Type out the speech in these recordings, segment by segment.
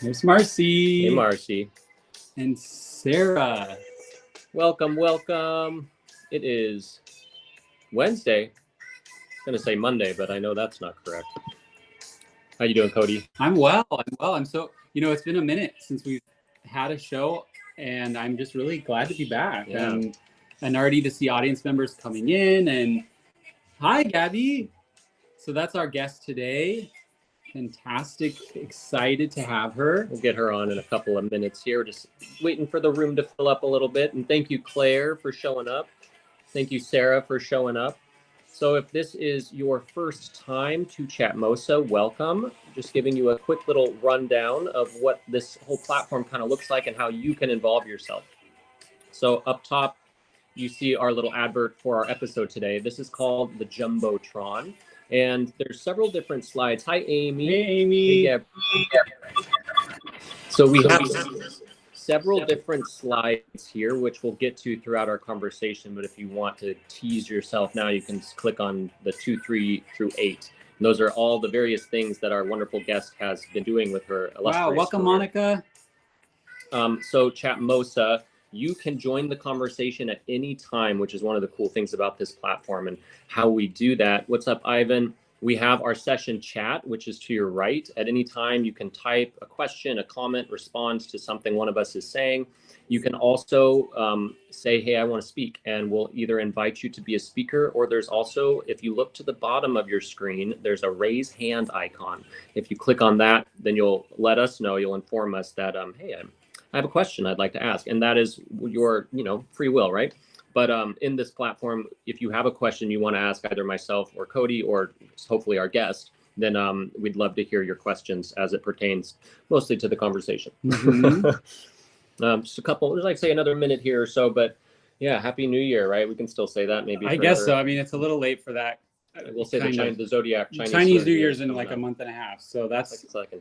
There's Marcy. Hey, Marcy. And Sarah. Welcome. It is Wednesday. I'm going to say Monday, but I know that's not correct. How you doing, Cody? I'm well. I'm so, it's been a minute since we've had a show, and I'm just really glad to be back. Yeah. And already to see audience members coming in. And hi, Gabby. So that's our guest today. Fantastic. Excited to have her. We'll get her on in a couple of minutes here. We're just waiting for the room to fill up a little bit. And thank you, Claire, for showing up. Thank you, Sarah, for showing up. So if this is your first time to Chatmosa, welcome. Just giving you a quick little rundown of what this whole platform kind of looks like and how you can involve yourself. So up top, you see our little advert for our episode today. This is called the Jumbotron. And there's several different slides. Hi, Amy. Hey, Amy. Hey, so we have several different slides here, which we'll get to throughout our conversation. But if you want to tease yourself now, you can click on the 2, 3 through 8. And those are all the various things that our wonderful guest has been doing with her illustrious Wow, welcome, career. Monica. So Chatmosa, you can join the conversation at any time, which is one of the cool things about this platform and how we do that. What's up, Ivan? We have our session chat, which is to your right. At any time, you can type a question, a comment, respond to something one of us is saying. You can also say, hey, I want to speak, and we'll either invite you to be a speaker, or there's also, if you look to the bottom of your screen, there's a raise hand icon. If you click on that, then you'll let us know, you'll inform us that, hey, I have a question I'd like to ask, and that is your, free will, right? But in this platform, if you have a question you want to ask either myself or Cody or hopefully our guest, then we'd love to hear your questions as it pertains mostly to the conversation. Mm-hmm. Just a couple, there's like say another minute here or so, but yeah, Happy New Year, right? We can still say that maybe. I guess so. I mean, it's a little late for that. We'll say the Zodiac Chinese New Year's in like a month and a half. So that's it's like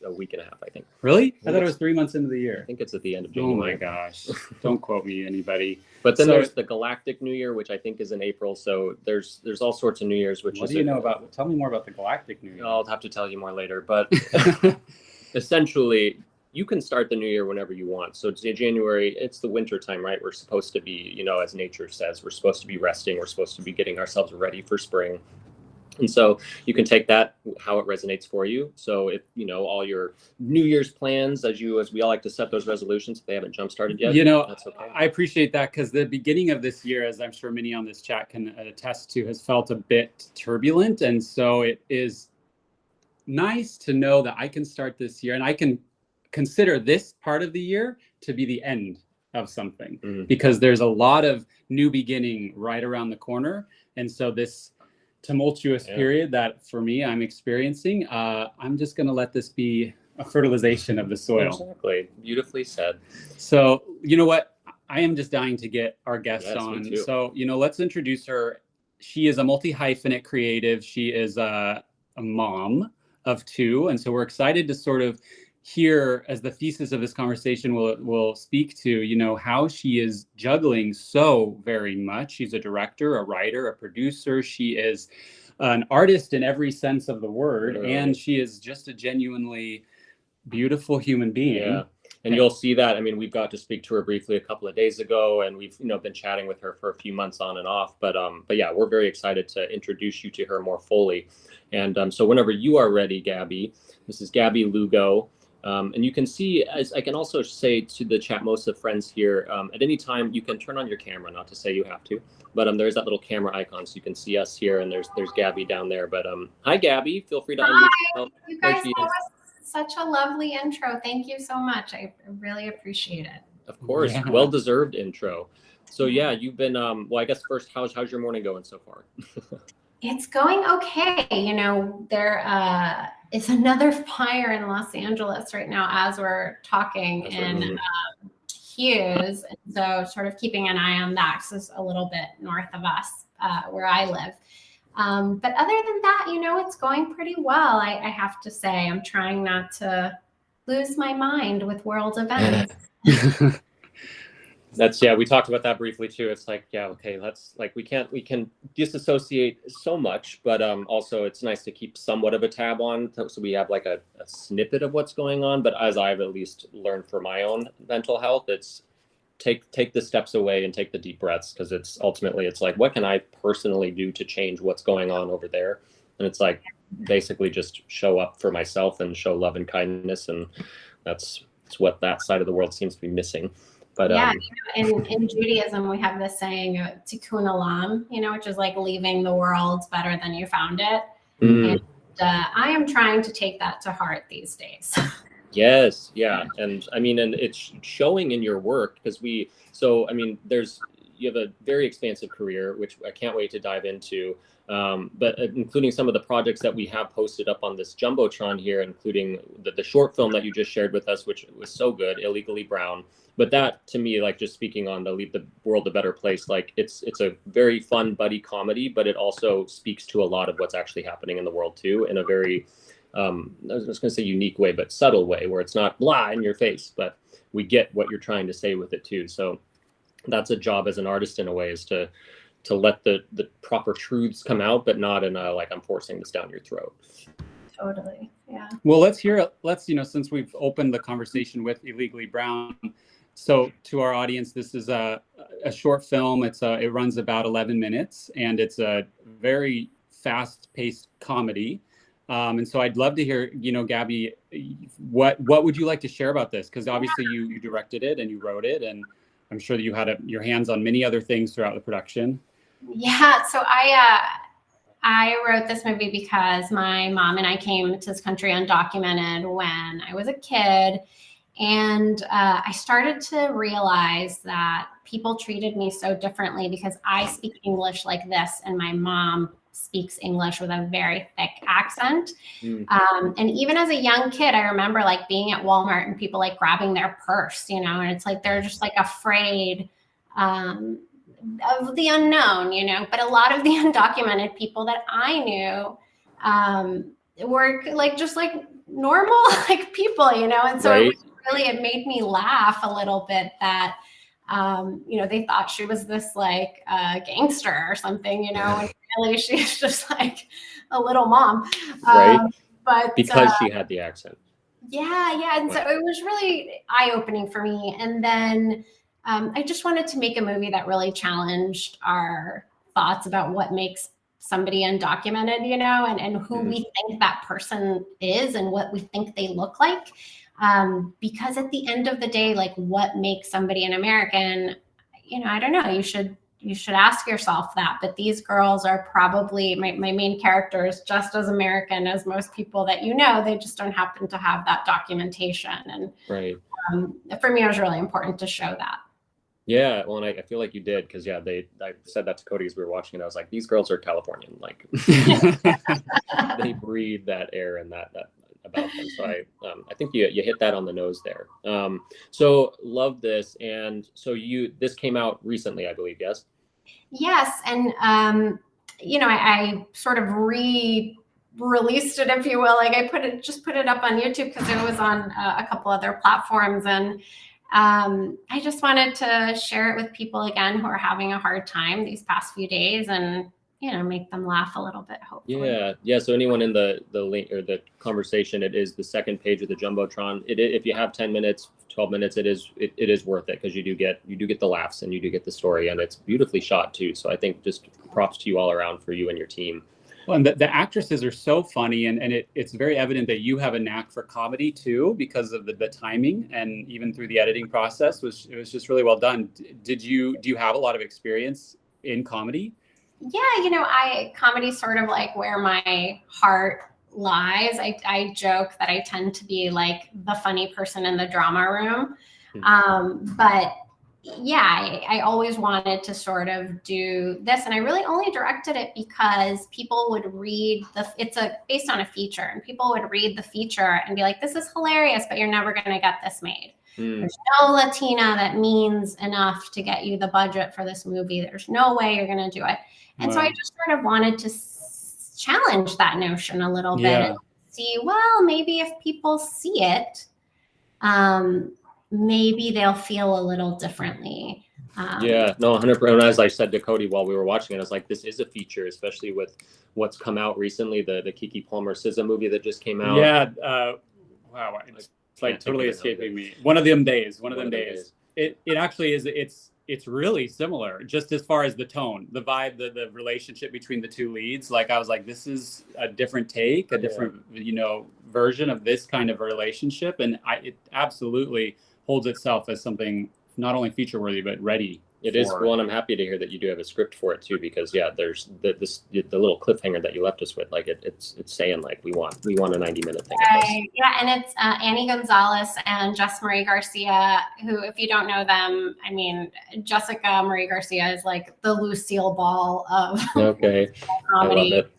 a week and a half, I think. Really? I thought it was 3 months into the year. I think it's at the end of January. Oh my gosh. Don't quote me, anybody. But then there's the Galactic New Year, which I think is in April. So there's all sorts of New Year's, which what do you know about? Tell me more about the Galactic New Year. I'll have to tell you more later. But essentially, you can start the new year whenever you want. So it's January, it's the winter time, right? We're supposed to be, as nature says, we're supposed to be resting. We're supposed to be getting ourselves ready for spring. And so you can take that, how it resonates for you. So if, all your New Year's plans, as we all like to set those resolutions, if they haven't jump-started yet, that's okay. I appreciate that, because the beginning of this year, as I'm sure many on this chat can attest to, has felt a bit turbulent. And so it is nice to know that I can start this year and I can consider this part of the year to be the end of something, because there's a lot of new beginning right around the corner. And so this tumultuous period that for me I'm experiencing, I'm just going to let this be a fertilization of the soil. Exactly. Beautifully said. So you know what, I am just dying to get our guest on. Me too. So let's introduce her. She is a multi-hyphenate creative. She is a mom of 2, and so we're excited to sort of hear, as the thesis of this conversation will speak to, how she is juggling so very much. She's a director, a writer, a producer. She is an artist in every sense of the word, and she is just a genuinely beautiful human being. Yeah. And you'll see that. I mean, we've got to speak to her briefly a couple of days ago, and we've been chatting with her for a few months on and off. But yeah, we're very excited to introduce you to her more fully. And so whenever you are ready, Gabby, this is Gabby Lugo. And you can see, as I can also say to the Chatmosa friends here, at any time you can turn on your camera, not to say you have to, but there's that little camera icon, so you can see us here, and there's Gabby down there. But hi, Gabby, feel free to unmute yourself. You guys, that was such a lovely intro. Thank you so much. I really appreciate it. Of course, well-deserved intro. So yeah, you've been, well, I guess first, how's your morning going so far? It's going okay. There is another fire in Los Angeles right now as we're talking in Hughes. And so sort of keeping an eye on that, because it's a little bit north of us where I live. But other than that, it's going pretty well. I have to say, I'm trying not to lose my mind with world events. We talked about that briefly too. It's like, yeah, okay, let's like we can disassociate so much, but also it's nice to keep somewhat of a tab on, so we have like a snippet of what's going on. But as I've at least learned for my own mental health, it's take the steps away and take the deep breaths, because it's ultimately it's like, what can I personally do to change what's going on over there? And it's like basically just show up for myself and show love and kindness, and that's what that side of the world seems to be missing. But yeah, in Judaism, we have this saying, tikkun olam, which is like leaving the world better than you found it. And I am trying to take that to heart these days. Yes, yeah, and I mean, and it's showing in your work, because you have a very expansive career, which I can't wait to dive into. But including some of the projects that we have posted up on this Jumbotron here, including the short film that you just shared with us, which was so good, Illegally Brown. But that, to me, like just speaking on to leave the world a better place, like it's a very fun buddy comedy, but it also speaks to a lot of what's actually happening in the world too, in a very, I was just going to say unique way, but subtle way, where it's not blah in your face, but we get what you're trying to say with it too. So that's a job as an artist in a way, is to let the proper truths come out, but not in a like I'm forcing this down your throat. Totally. Yeah. Well, let's since we've opened the conversation with Illegally Brown, so to our audience, this is a short film. It runs about 11 minutes, and it's a very fast-paced comedy. And so I'd love to hear, Gabby, what would you like to share about this? Because obviously you directed it and you wrote it, and I'm sure that you had your hands on many other things throughout the production. Yeah, so I wrote this movie because my mom and I came to this country undocumented when I was a kid. And I started to realize that people treated me so differently because I speak English like this, and my mom speaks English with a very thick accent. And even as a young kid, I remember like being at Walmart and people like grabbing their purse, and it's like they're just like afraid of the unknown, But a lot of the undocumented people that I knew were like just like normal like people, And so right. it made me laugh a little bit that they thought she was this like gangster or something, and really she's just like a little mom. Right. But because she had the accent. Yeah. And so it was really eye-opening for me. And then I just wanted to make a movie that really challenged our thoughts about what makes somebody undocumented, and who we think that person is and what we think they look like. Because at the end of the day, like what makes somebody an American, I don't know, you should ask yourself that. But these girls are probably, my main character is just as American as most people that they just don't happen to have that documentation. And right. For me, it was really important to show that. Yeah, well, and I feel like you did, because I said that to Cody as we were watching it. I was like, these girls are Californian, like they breathe that air and that about them. So I think you hit that on the nose there. So love this, and so this came out recently, I believe, yes? Yes, and I sort of released it, if you will. Like I put it up on YouTube because it was on a couple other platforms, and I just wanted to share it with people again who are having a hard time these past few days, and make them laugh a little bit, hopefully. Yeah. So anyone in the link or the conversation, it is the second page of the Jumbotron. If you have 10 minutes, 12 minutes, it is worth it, because you do get the laughs and you do get the story, and it's beautifully shot too. So I think just props to you all around for you and your team. Well, and the actresses are so funny, and it's very evident that you have a knack for comedy too, because of the timing, and even through the editing process it was just really well done. Do you have a lot of experience in comedy? Yeah, comedy sort of like where my heart lies. I joke that I tend to be like the funny person in the drama room. But yeah, I always wanted to sort of do this, and I really only directed it because people would read it's based on a feature, and people would read the feature and be like, this is hilarious, but you're never going to get this made. There's no Latina that means enough to get you the budget for this movie. There's no way you're going to do it. And so I just sort of wanted to challenge that notion a little bit and see, well, maybe if people see it, maybe they'll feel a little differently. Yeah, no, 100%. As I said to Cody while we were watching it, I was like, this is a feature, especially with what's come out recently, the Kiki Palmer SZA movie that just came out. Yeah. Wow. It's like totally escaping me. One of them days. It actually is. It's really similar, just as far as the tone, the vibe, the relationship between the two leads. Like, I was like, this is a different take, a different, version of this kind of a relationship. And it absolutely holds itself as something not only feature worthy, but ready. It is one. I'm happy to hear that you do have a script for it too, because there's the little cliffhanger that you left us with. Like it's saying like we want a 90-minute thing. Yeah, and it's Annie Gonzalez and Jess Marie Garcia, who, if you don't know them, I mean, Jessica Marie Garcia is like the Lucille Ball of comedy. I love it.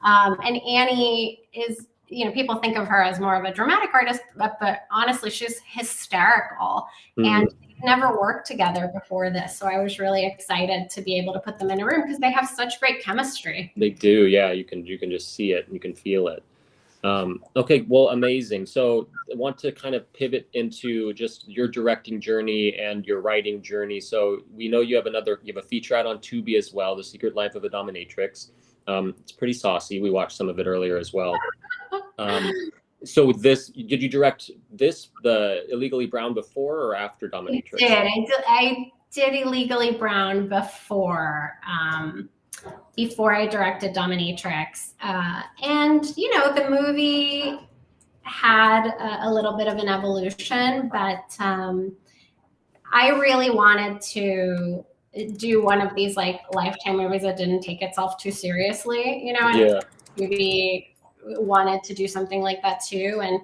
And Annie is, people think of her as more of a dramatic artist, but honestly, she's hysterical. And never worked together before this, so I was really excited to be able to put them in a room because they have such great chemistry. They do, yeah. You can just see it and you can feel it. Okay, well, amazing. So I want to kind of pivot into just your directing journey and your writing journey. So we know you have a feature out on Tubi as well, The Secret Life of a Dominatrix. It's pretty saucy. We watched some of it earlier as well. So did you direct the Illegally Brown before or after Dominatrix? I did Illegally Brown before I directed Dominatrix. And, the movie had a little bit of an evolution, but I really wanted to do one of these like Lifetime movies that didn't take itself too seriously, and movie wanted to do something like that too. And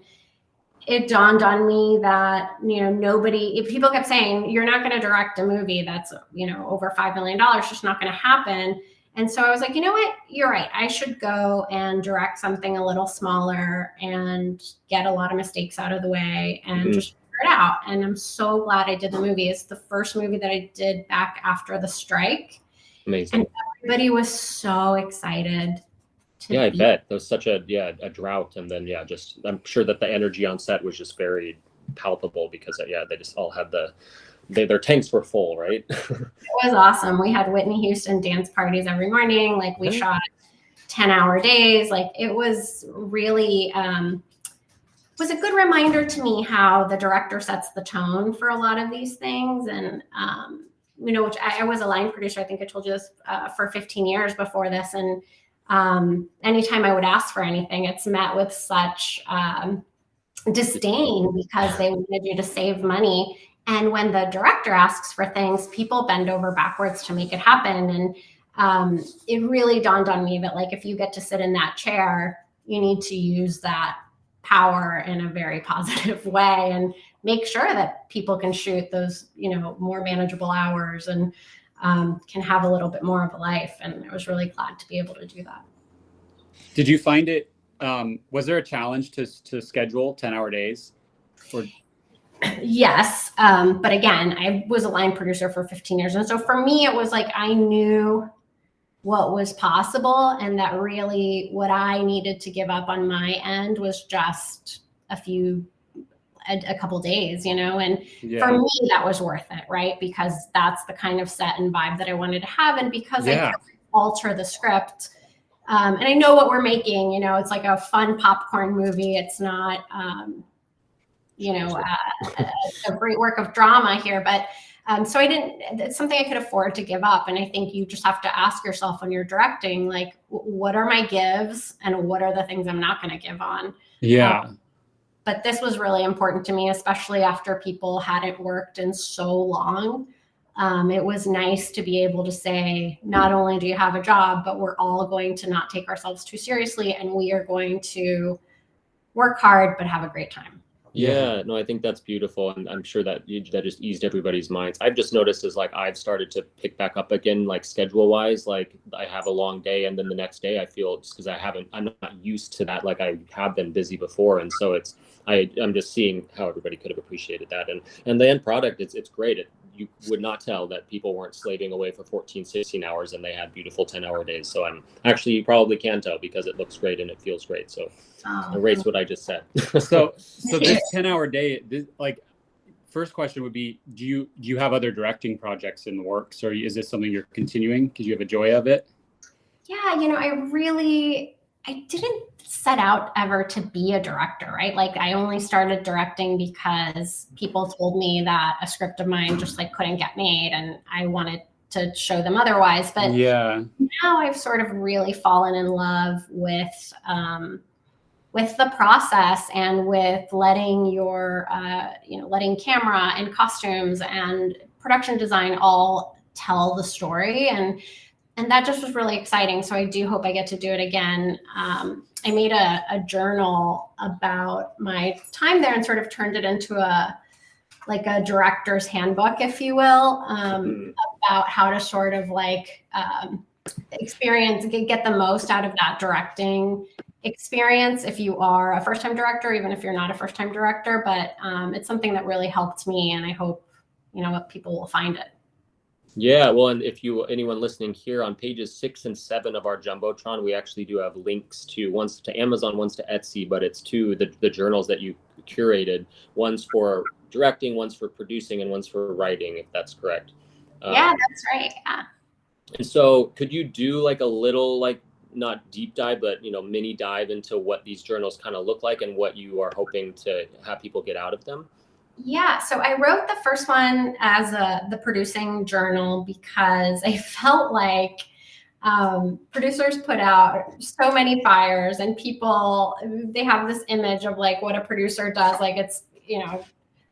it dawned on me that, people kept saying, you're not going to direct a movie that's, over $5 million, just not going to happen. And so I was like, you know what, you're right. I should go and direct something a little smaller and get a lot of mistakes out of the way and just figure it out. And I'm so glad I did the movie. It's the first movie that I did back after the strike. Amazing. And everybody was so excited. Yeah, I bet. There was such a drought, and then I'm sure that the energy on set was just very palpable because they just all had their tanks were full, right? It was awesome. We had Whitney Houston dance parties every morning. Like we shot 10-hour days. Like it was really was a good reminder to me how the director sets the tone for a lot of these things. And which I was a line producer. I think I told you this for 15 years before this, and anytime I would ask for anything, it's met with such disdain because they wanted you to save money. And when the director asks for things, people bend over backwards to make it happen. And it really dawned on me that, like, if you get to sit in that chair, you need to use that power in a very positive way and make sure that people can shoot those, more manageable hours and can have a little bit more of a life. And I was really glad to be able to do that. Did you find it, was there a challenge to schedule 10-hour days? Yes. But again, I was a line producer for 15 years. And so for me, it was like, I knew what was possible and that really what I needed to give up on my end was just a couple days, and for me, that was worth it. Right. Because that's the kind of set and vibe that I wanted to have. And because I could alter the script, and I know what we're making, it's like a fun popcorn movie. It's not, a great work of drama here, but so it's something I could afford to give up. And I think you just have to ask yourself when you're directing, like, what are my gives and what are the things I'm not going to give on? Yeah. But this was really important to me, especially after people hadn't worked in so long. It was nice to be able to say, not only do you have a job, but we're all going to not take ourselves too seriously. And we are going to work hard, but have a great time. Yeah, no, I think that's beautiful. And I'm sure that just eased everybody's minds. I've just noticed as like, I've started to pick back up again, like schedule wise, like I have a long day and then the next day I feel just because I'm not used to that. Like I have been busy before. And so I'm just seeing how everybody could have appreciated that. And the end product, it's great. You would not tell that people weren't slaving away for 14, 16 hours and they had beautiful 10-hour days. So you probably can tell because it looks great and it feels great. So erase what I just said. So this 10-hour day, first question would be, do you have other directing projects in the works, or is this something you're continuing because you have a joy of it? Yeah, I didn't set out ever to be a director, right? Like I only started directing because people told me that a script of mine just like couldn't get made and I wanted to show them otherwise. But yeah, now I've sort of really fallen in love with the process and with letting letting camera and costumes and production design all tell the story. And that just was really exciting. So I do hope I get to do it again. I made a journal about my time there and sort of turned it into a director's handbook, if you will, about how to sort of get the most out of that directing experience if you are a first-time director, even if you're not a first-time director. But it's something that really helped me, and I hope people will find it. Yeah, well, and if anyone listening here, on pages 6 and 7 of our Jumbotron, we actually do have links to, one's to Amazon, one's to Etsy, but it's to the journals that you curated. One's for directing, one's for producing, and one's for writing, if that's correct. Yeah, that's right. Yeah. And so could you do like a little, not deep dive, but mini dive into what these journals kind of look like and what you are hoping to have people get out of them? Yeah, so I wrote the first one as the producing journal because I felt like producers put out so many fires, and they have this image of like what a producer does, like it's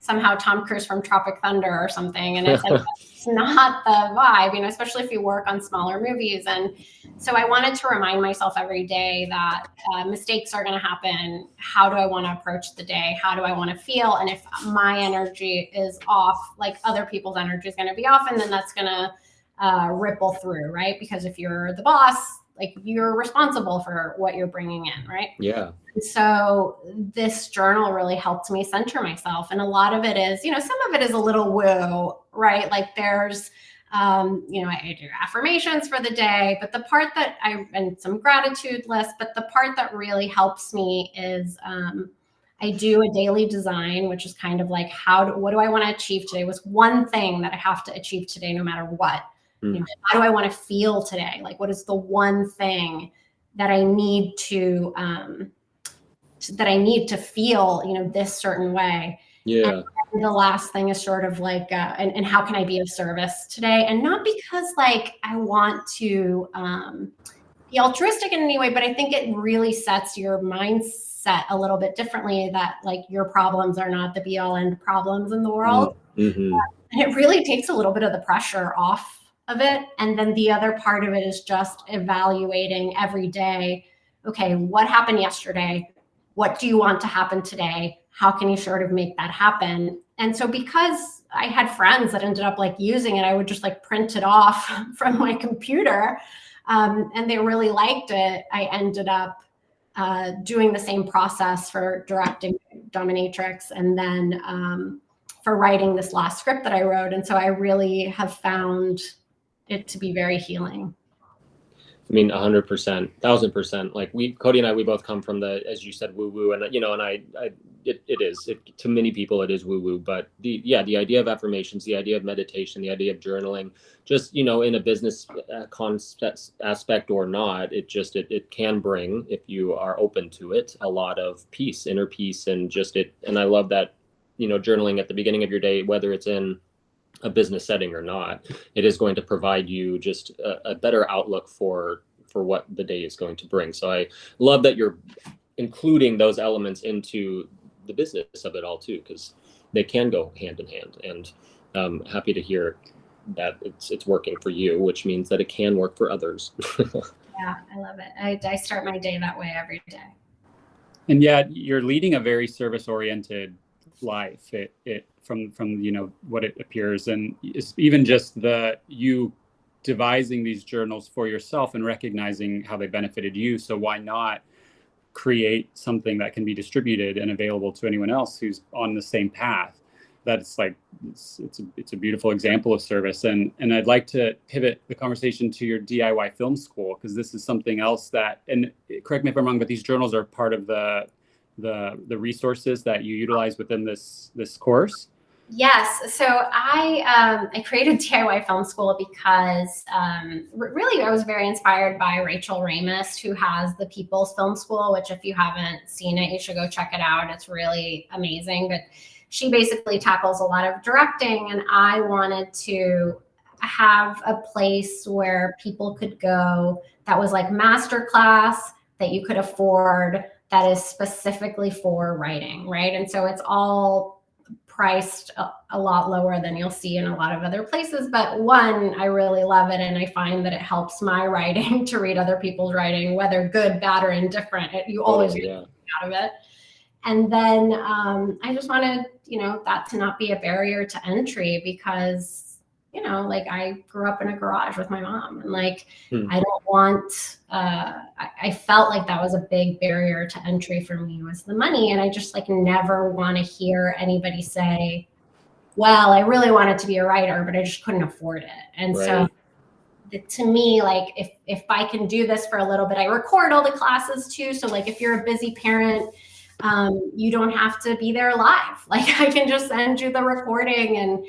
somehow Tom Cruise from Tropic Thunder or something, and it's like it's not the vibe, especially if you work on smaller movies. And so I wanted to remind myself every day that mistakes are going to happen. How do I want to approach the day? How do I want to feel? And if my energy is off, like other people's energy is going to be off, and then that's going to ripple through, right? Because if you're the boss, like you're responsible for what you're bringing in, right? Yeah. So this journal really helped me center myself. And a lot of it is, some of it is a little woo, right? Like there's, I do affirmations for the day, but the part that and some gratitude list, but the part that really helps me is, I do a daily design, which is kind of like, what do I want to achieve today? What's one thing that I have to achieve today, no matter what? How do I want to feel today? Like, what is the one thing that I need to feel, this certain way? Yeah. And the last thing is sort of like, and how can I be of service today? And not because like I want to be altruistic in any way, but I think it really sets your mindset a little bit differently, that like your problems are not the be all end problems in the world. Mm-hmm. And it really takes a little bit of the pressure off of it. And then the other part of it is just evaluating every day. Okay, what happened yesterday? What do you want to happen today? How can you sort of make that happen? And so because I had friends that ended up like using it, I would just like print it off from my computer, and they really liked it. I ended up doing the same process for directing Dominatrix, and then for writing this last script that I wrote. And so I really have found it to be very healing. I mean, 100%, 1000%. Like Cody and I, we both come from as you said, woo woo, and it is to many people it is woo woo, but the idea of affirmations, the idea of meditation, the idea of journaling, just in a business concept aspect or not, it can bring, if you are open to it, a lot of peace, inner peace, and and I love that journaling at the beginning of your day, whether it's in a business setting or not, it is going to provide you just a better outlook for what the day is going to bring. So I love that you're including those elements into the business of it all too, because they can go hand in hand. And I'm happy to hear that it's working for you, which means that it can work for others. Yeah, I love it. I start my day that way every day. And yet you're leading a very service-oriented life. It from what it appears, and it's even just you devising these journals for yourself and recognizing how they benefited you. So why not create something that can be distributed and available to anyone else who's on the same path? That's like it's a beautiful example of service. And I'd like to pivot the conversation to your DIY film school, because this is something else that, and correct me if I'm wrong, but these journals are part of the resources that you utilize within this course. Yes. So I created DIY Film School because really I was very inspired by Rachel Ramis, who has the People's Film School, which if you haven't seen it, you should go check it out. It's really amazing. But she basically tackles a lot of directing, and I wanted to have a place where people could go that was like masterclass that you could afford, that is specifically for writing, right? And so it's all priced a lot lower than you'll see in a lot of other places. But one, I really love it. And I find that it helps my writing to read other people's writing, whether good, bad, or indifferent. You always get out of it. And then I just wanted, that to not be a barrier to entry because, like I grew up in a garage with my mom, and like, I don't want, I felt like that was a big barrier to entry for me, was the money. And I just like never want to hear anybody say, well, I really wanted to be a writer, but I just couldn't afford it. And so to me, like if I can do this for a little bit, I record all the classes too. So like if you're a busy parent, you don't have to be there live. Like I can just send you the recording, and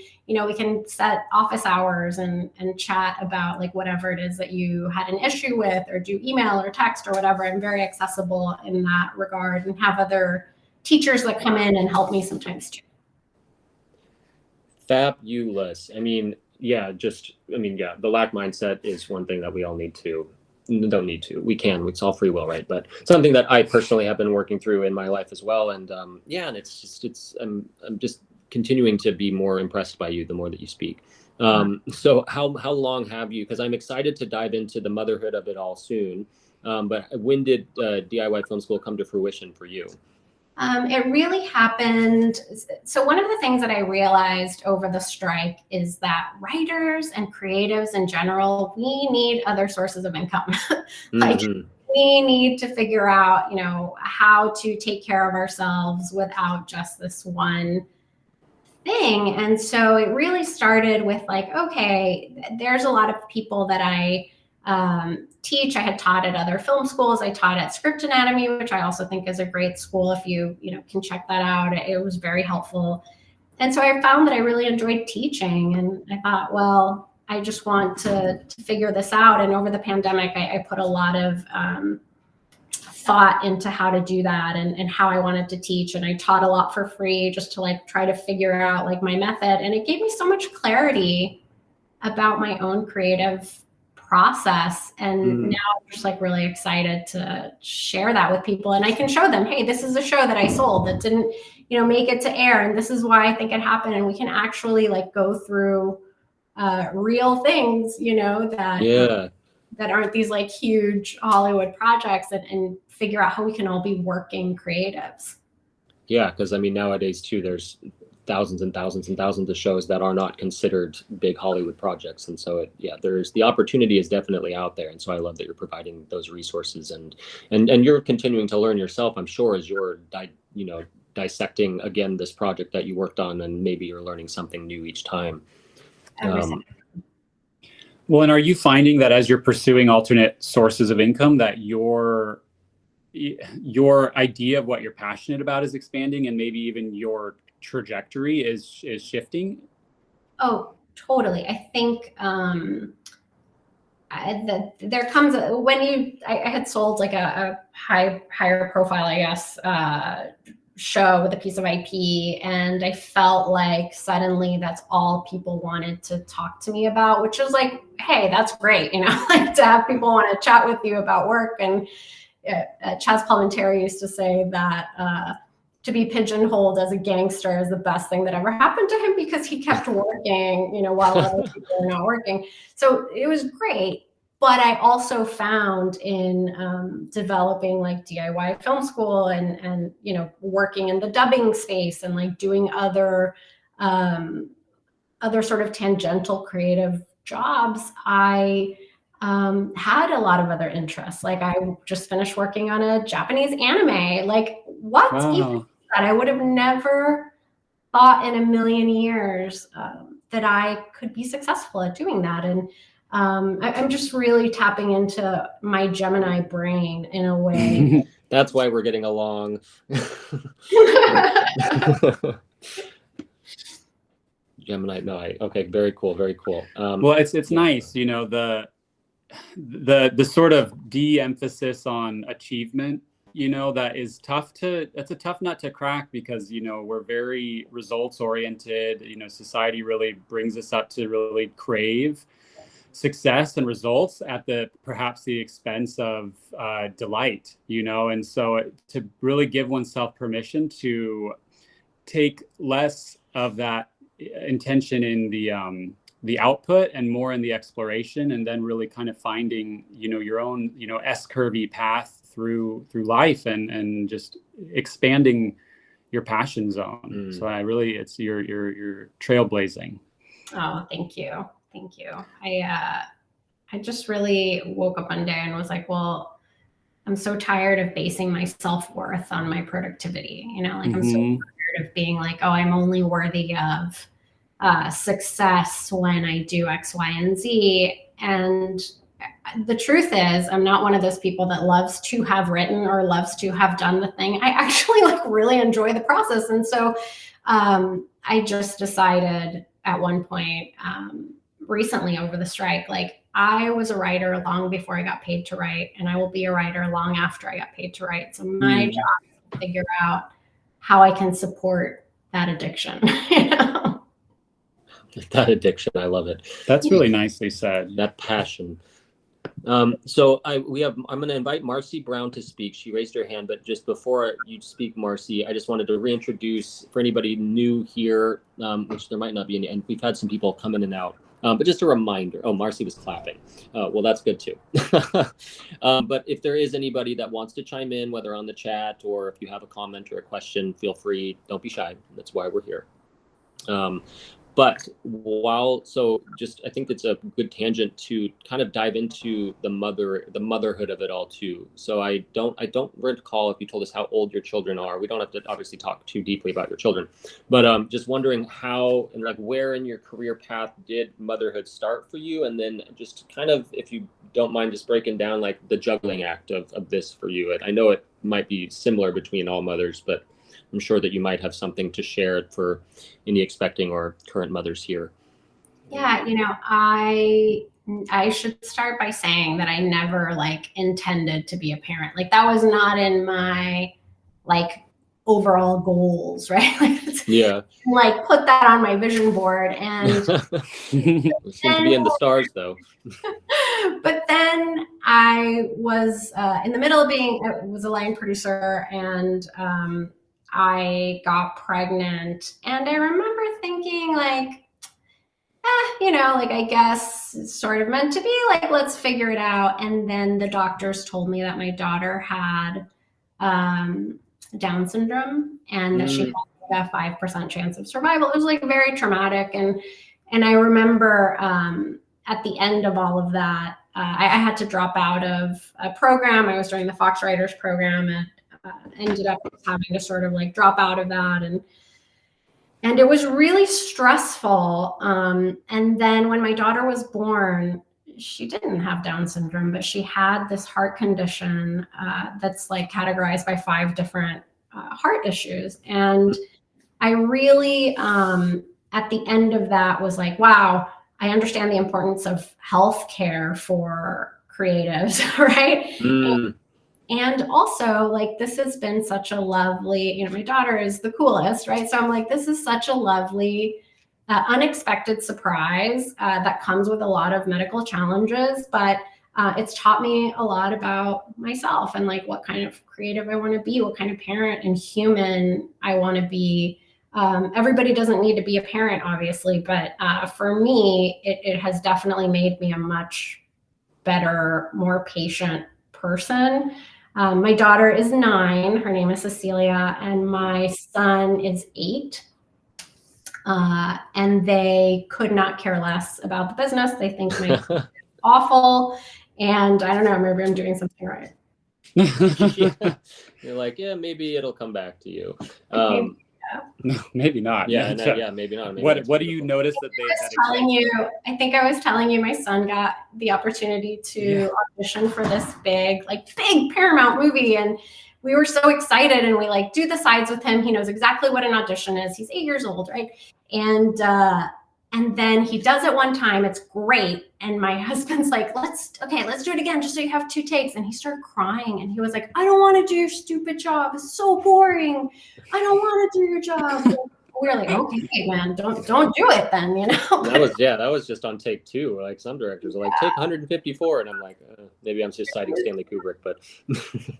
we can set office hours and chat about like whatever it is that you had an issue with, or do email or text or whatever. I'm very accessible in that regard, and have other teachers that come in and help me sometimes too. Fabulous. The lack mindset is one thing that we all we can, it's all free will, right? But something that I personally have been working through in my life as well. And and I'm just continuing to be more impressed by you the more that you speak. So how long have you, because I'm excited to dive into the motherhood of it all soon. But when did DIY Film School come to fruition for you? It really happened. So one of the things that I realized over the strike is that writers and creatives in general, we need other sources of income. Like we need to figure out, how to take care of ourselves without just this one thing. And so it really started with like, okay, there's a lot of people that I teach. I had taught at other film schools. I taught at Script Anatomy, which I also think is a great school. If you can check that out, it was very helpful. And so I found that I really enjoyed teaching, and I thought, well, I just want to figure this out. And over the pandemic, I put a lot of thought into how to do that and how I wanted to teach. And I taught a lot for free just to like try to figure out like my method. And it gave me so much clarity about my own creative process. And now I'm just like really excited to share that with people. And I can show them, hey, this is a show that I sold that didn't, make it to air. And this is why I think it happened. And we can actually like go through real things, that aren't these like huge Hollywood projects, and figure out how we can all be working creatives. Yeah. Cause nowadays too, there's thousands and thousands and thousands of shows that are not considered big Hollywood projects. And so there's the opportunity is definitely out there. And so I love that you're providing those resources and you're continuing to learn yourself, I'm sure, as you're, dissecting again, this project that you worked on, and maybe you're learning something new each time. Well, and are you finding that as you're pursuing alternate sources of income, that your idea of what you're passionate about is expanding, and maybe even your trajectory is shifting? Oh, totally. I think there comes when I had sold like a higher profile, I guess, show with a piece of IP, and I felt like suddenly that's all people wanted to talk to me about, which was like, hey, that's great, like to have people want to chat with you about work. And Chaz Palminteri used to say that to be pigeonholed as a gangster is the best thing that ever happened to him, because he kept working, while other people were not working. So it was great. But I also found in developing like DIY Film School and working in the dubbing space and like doing other sort of tangential creative jobs, I had a lot of other interests. Like I just finished working on a Japanese anime. Like what? Wow. That I would have never thought in a million years that I could be successful at doing that. And I'm just really tapping into my Gemini brain in a way. That's why we're getting along. Gemini night. Okay, very cool, very cool. Well, it's nice, you know, the sort of de-emphasis on achievement, you know, that's a tough nut to crack, because, you know, we're very results oriented. You know, society really brings us up to really crave success and results at perhaps the expense of delight, you know. And so to really give oneself permission to take less of that intention in the output and more in the exploration, and then really kind of finding, you know, your own, you know, S-curvy path through life, and just expanding your passion zone. So it's you're trailblazing. Oh, thank you. Thank you. I just really woke up one day and was like, well, I'm so tired of basing my self-worth on my productivity. You know, like I'm so tired of being like, oh, I'm only worthy of success when I do X, Y, and Z. And the truth is, I'm not one of those people that loves to have written or loves to have done the thing. I actually like really enjoy the process. And so I just decided at one point recently over the strike, like I was a writer long before I got paid to write, and I will be a writer long after I got paid to write. So my job is to figure out how I can support that addiction. You know? That addiction, I love it. That's really nicely said. That passion. So I'm going to invite Marcy Brown to speak. She raised her hand, but just before you speak, Marcy, I just wanted to reintroduce for anybody new here, which there might not be any, and we've had some people come in and out. But just a reminder. Oh, Marcy was clapping. Well, that's good too. But if there is anybody that wants to chime in, whether on the chat or if you have a comment or a question, feel free. Don't be shy. That's why we're here. But I think it's a good tangent to kind of dive into the motherhood of it all too. So I don't recall if you told us how old your children are. We don't have to obviously talk too deeply about your children, but just wondering how and like where in your career path did motherhood start for you, and then just kind of, if you don't mind, just breaking down like the juggling act of this for you. I know it might be similar between all mothers, but I'm sure that you might have something to share for any expecting or current mothers here. Yeah, you know, I should start by saying that I never like intended to be a parent. Like that was not in my like overall goals, right? Like put that on my vision board, and seem to be in the stars though. But then I was in the middle of was a line producer, and I got pregnant, and I remember thinking like, you know, like I guess it's sort of meant to be, like, let's figure it out. And then the doctors told me that my daughter had Down syndrome, and that she had a 5% chance of survival. It was like very traumatic. And I remember at the end of all of that, I had to drop out of a program. I was doing the Fox Writers program, and ended up having to sort of like drop out of that, and it was really stressful. And then when my daughter was born, she didn't have Down syndrome, but she had this heart condition that's like categorized by 5 different heart issues. And I really, at the end of that, was like, wow, I understand the importance of healthcare for creatives, right? And also, like, this has been such a lovely, you know, my daughter is the coolest, right? So I'm like, this is such a lovely, unexpected surprise that comes with a lot of medical challenges, but it's taught me a lot about myself and like what kind of creative I want to be, what kind of parent and human I want to be. Everybody doesn't need to be a parent, obviously, but for me, it has definitely made me a much better, more patient person. My daughter is 9. Her name is Cecilia, and my son is 8. And they could not care less about the business. They think my is awful, and I don't know, maybe I'm doing something right. Yeah. You're like, yeah, maybe it'll come back to you. No, maybe not. Yeah, maybe not. Maybe what do you notice that I think I was telling you my son got the opportunity to audition for this big Paramount movie, and we were so excited, and we like do the sides with him. He knows exactly what an audition is. He's 8 years old, right? And then he does it one time. It's great. And my husband's like, let's do it again, just so you have 2 takes. And he started crying, and he was like, I don't want to do your stupid job. It's so boring. I don't want to do your job. We were like, okay, man, don't do it then, you know. That was just on take 2. Like some directors are like, take 154, and I'm like, maybe I'm just citing Stanley Kubrick, but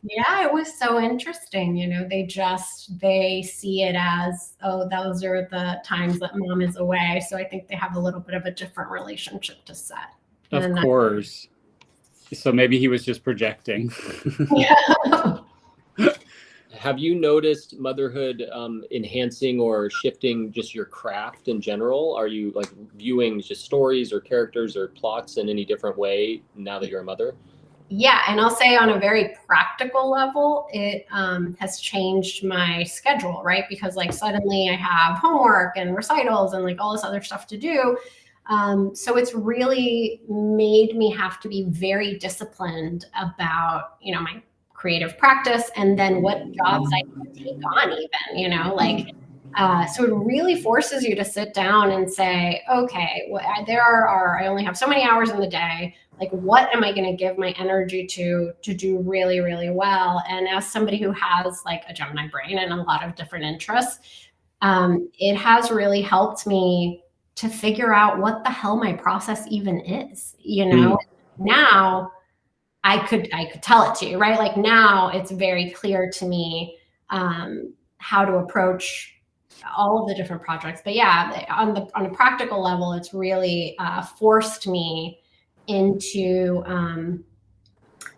yeah, it was so interesting. You know, they see it as, oh, those are the times that mom is away. So I think they have a little bit of a different relationship to set. Of course. So maybe he was just projecting. Yeah. Have you noticed motherhood enhancing or shifting just your craft in general? Are you like viewing just stories or characters or plots in any different way now that you're a mother? Yeah, and I'll say on a very practical level, it has changed my schedule, right? Because like suddenly I have homework and recitals and like all this other stuff to do. So it's really made me have to be very disciplined about, you know, my creative practice, and then what jobs I can take on even, you know, like, so it really forces you to sit down and say, okay, I only have so many hours in the day. Like, what am I going to give my energy to do really, really well? And as somebody who has like a Gemini brain and a lot of different interests, it has really helped me to figure out what the hell my process even is, you know. Now I could tell it to you, right? Like now it's very clear to me how to approach all of the different projects. But yeah, on a practical level, it's really forced me into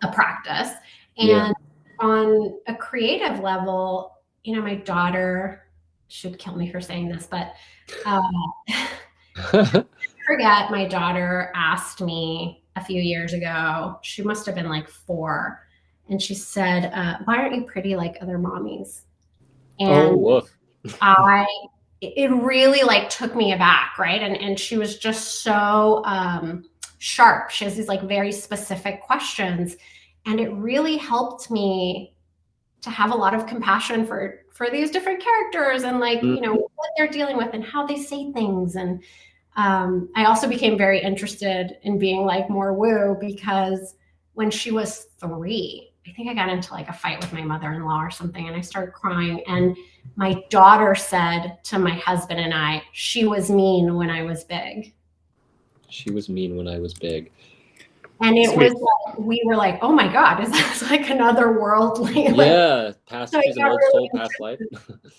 a practice. And on a creative level, you know, my daughter should kill me for saying this, but I forget, my daughter asked me a few years ago, she must have been like 4, and she said, why aren't you pretty like other mommies? And it really like took me aback, right? And she was just so sharp. She has these like very specific questions, and it really helped me to have a lot of compassion for these different characters, and like, you know, what they're dealing with and how they say things. And I also became very interested in being like more woo, because when she was 3, I think I got into like a fight with my mother-in-law or something, and I started crying. And my daughter said to my husband and I, she was mean when I was big. She was mean when I was big. And it was like, we were like, oh my God, is that like another worldly? Yeah, she's an old soul, past life.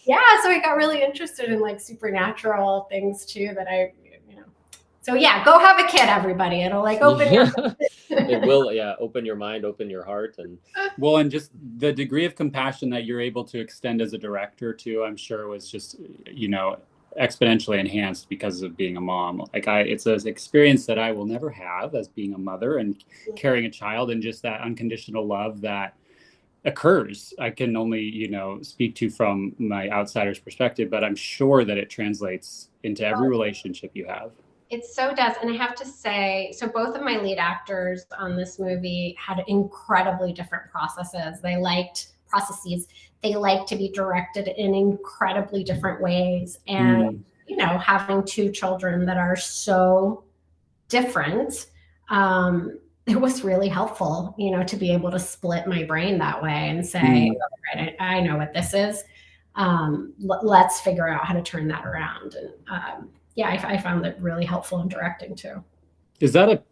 Yeah, so I got really interested in like supernatural things too, that I, you know. So yeah, go have a kid, everybody. It'll like open your It will, yeah, open your mind, open your heart. And well, and just the degree of compassion that you're able to extend as a director too, I'm sure was just, you know, exponentially enhanced because of being a mom. Like it's an experience that I will never have as being a mother and carrying a child, and just that unconditional love that occurs. I can only, you know, speak to from my outsider's perspective, but I'm sure that it translates into every relationship you have. It so does. And I have to say, so both of my lead actors on this movie had incredibly different processes. They liked to be directed in incredibly different ways. And, you know, having 2 children that are so different, it was really helpful, you know, to be able to split my brain that way and say, right, I know what this is. Let's figure out how to turn that around. And yeah, I found it really helpful in directing too. Is that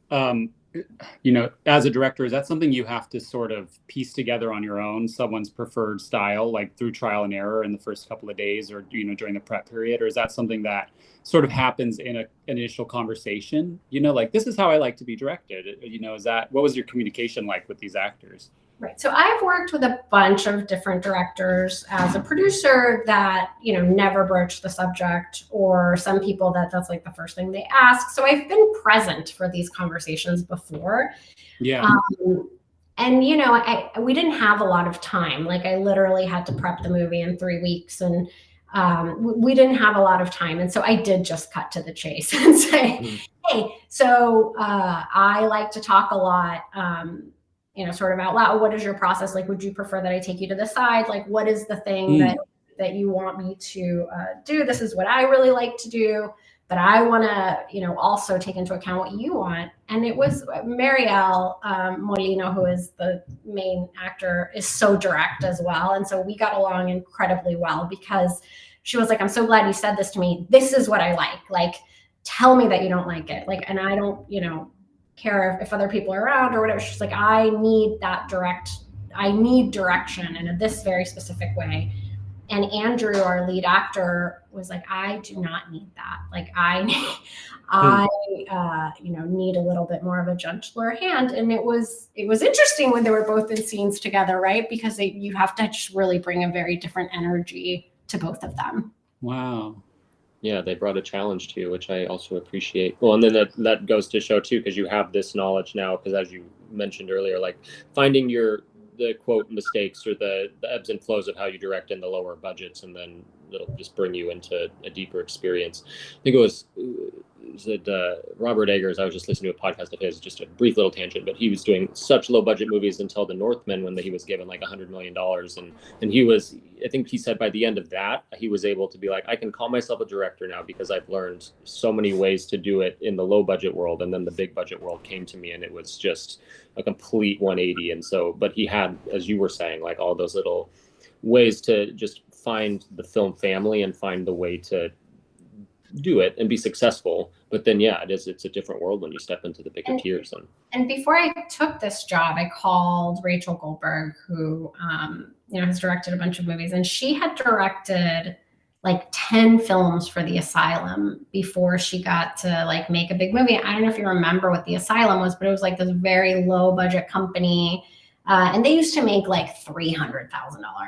you know, as a director, is that something you have to sort of piece together on your own, someone's preferred style, like through trial and error in the first couple of days, or, you know, during the prep period? Or is that something that sort of happens in an initial conversation? You know, like, this is how I like to be directed. You know, what was your communication like with these actors? Right. So I've worked with a bunch of different directors as a producer that, you know, never broached the subject, or some people that's like the first thing they ask. So I've been present for these conversations before. Yeah. And, you know, we didn't have a lot of time. Like, I literally had to prep the movie in 3 weeks, and we didn't have a lot of time. And so I did just cut to the chase and say, hey, so I like to talk a lot. sort of out loud, what is your process? Like, would you prefer that I take you to the side? Like, what is the thing that you want me to do? This is what I really like to do, but I want to, also take into account what you want. And it was Marielle Molino, who is the main actor, is so direct as well. And so we got along incredibly well because she was like, I'm so glad you said this to me. This is what I like. Like, tell me that you don't like it. Like, and I don't, care if other people are around or whatever. She's like, I need direction in this very specific way. And Andrew, our lead actor, was like, I do not need that. Like, I need a little bit more of a gentler hand. And it was interesting when they were both in scenes together, right? Because you have to just really bring a very different energy to both of them. Wow. Yeah, they brought a challenge to you, which I also appreciate. Well, and then that goes to show too, because you have this knowledge now, because as you mentioned earlier, like finding the quote mistakes or the ebbs and flows of how you direct in the lower budgets, and then it'll just bring you into a deeper experience. I think it was Robert Eggers. I was just listening to a podcast of his, just a brief little tangent, but he was doing such low budget movies until The Northman, when he was given like $100 million. And he was, I think he said by the end of that, he was able to be like, I can call myself a director now because I've learned so many ways to do it in the low budget world. And then the big budget world came to me, and it was just a complete 180. And so, but he had, as you were saying, like all those little ways to just find the film family and find the way to do it and be successful. But then, yeah, it's a different world when you step into the bigger tiers. And before I took this job, I called Rachel Goldberg, who, has directed a bunch of movies, and she had directed like 10 films for The Asylum before she got to like make a big movie. I don't know if you remember what The Asylum was, but it was like this very low budget company. And they used to make like $300,000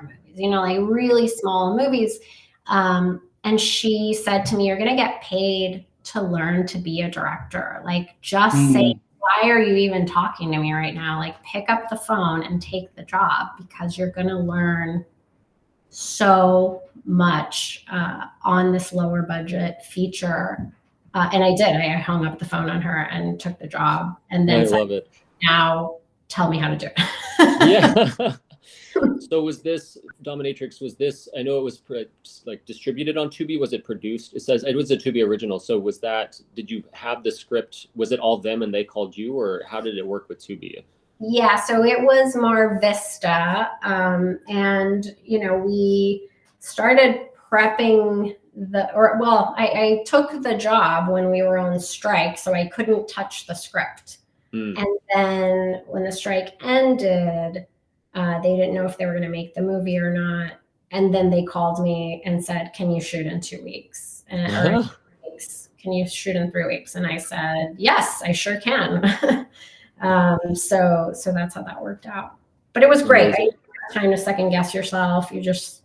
movies, like really small movies. And she said to me, you're going to get paid to learn to be a director. Like, just say, why are you even talking to me right now? Like, pick up the phone and take the job, because you're going to learn so much on this lower budget feature. And I did. I hung up the phone on her and took the job. And then love it. Now tell me how to do it. Yeah. So was this Dominatrix? I know it was like distributed on Tubi. Was it produced? It says it was a Tubi original. So did you have the script? Was it all them and they called you, or how did it work with Tubi? Yeah, so it was Mar Vista. And, we started prepping I took the job when we were on strike, so I couldn't touch the script. And then when the strike ended, they didn't know if they were going to make the movie or not. And then they called me and said, can you shoot in 2 weeks? Or 3 weeks? Can you shoot in 3 weeks? And I said, yes, I sure can. So that's how that worked out. But it was great. Right? You didn't have time to second guess yourself. You just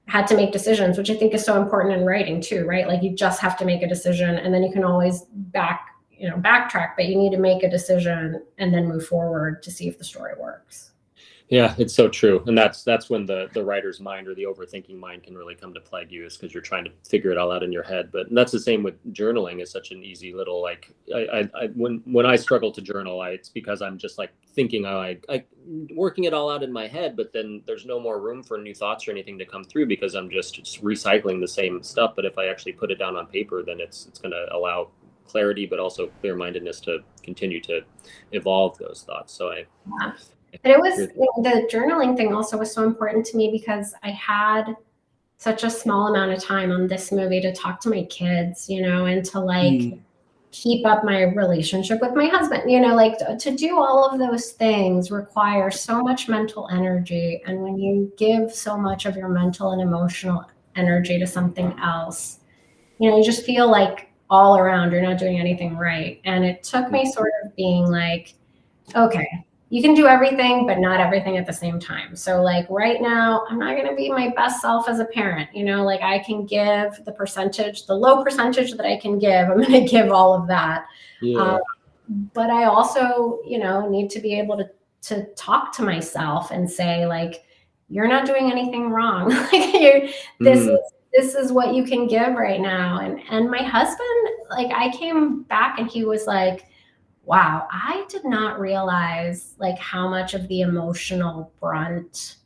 had to make decisions, which I think is so important in writing too, right? Like, you just have to make a decision, and then you can always backtrack, but you need to make a decision and then move forward to see if the story works. Yeah, it's so true. And that's when the writer's mind or the overthinking mind can really come to plague you, is because you're trying to figure it all out in your head. But that's the same with journaling. Is such an easy little, like, when I struggle to journal, it's because I'm just like thinking, I working it all out in my head, but then there's no more room for new thoughts or anything to come through, because I'm just recycling the same stuff. But if I actually put it down on paper, then it's going to allow clarity, but also clear-mindedness to continue to evolve those thoughts. So But it was, the journaling thing also was so important to me, because I had such a small amount of time on this movie to talk to my kids, and to keep up my relationship with my husband, to do all of those things requires so much mental energy. And when you give so much of your mental and emotional energy to something else, you just feel like all around you're not doing anything right. And it took me sort of being like, okay, you can do everything, but not everything at the same time. So like right now, I'm not going to be my best self as a parent. I can give the low percentage that I can give. I'm going to give all of that. Yeah. But I also, need to be able to talk to myself and say, like, you're not doing anything wrong. This is what you can give right now. And my husband, like, I came back and he was like, wow, I did not realize like how much of the emotional brunt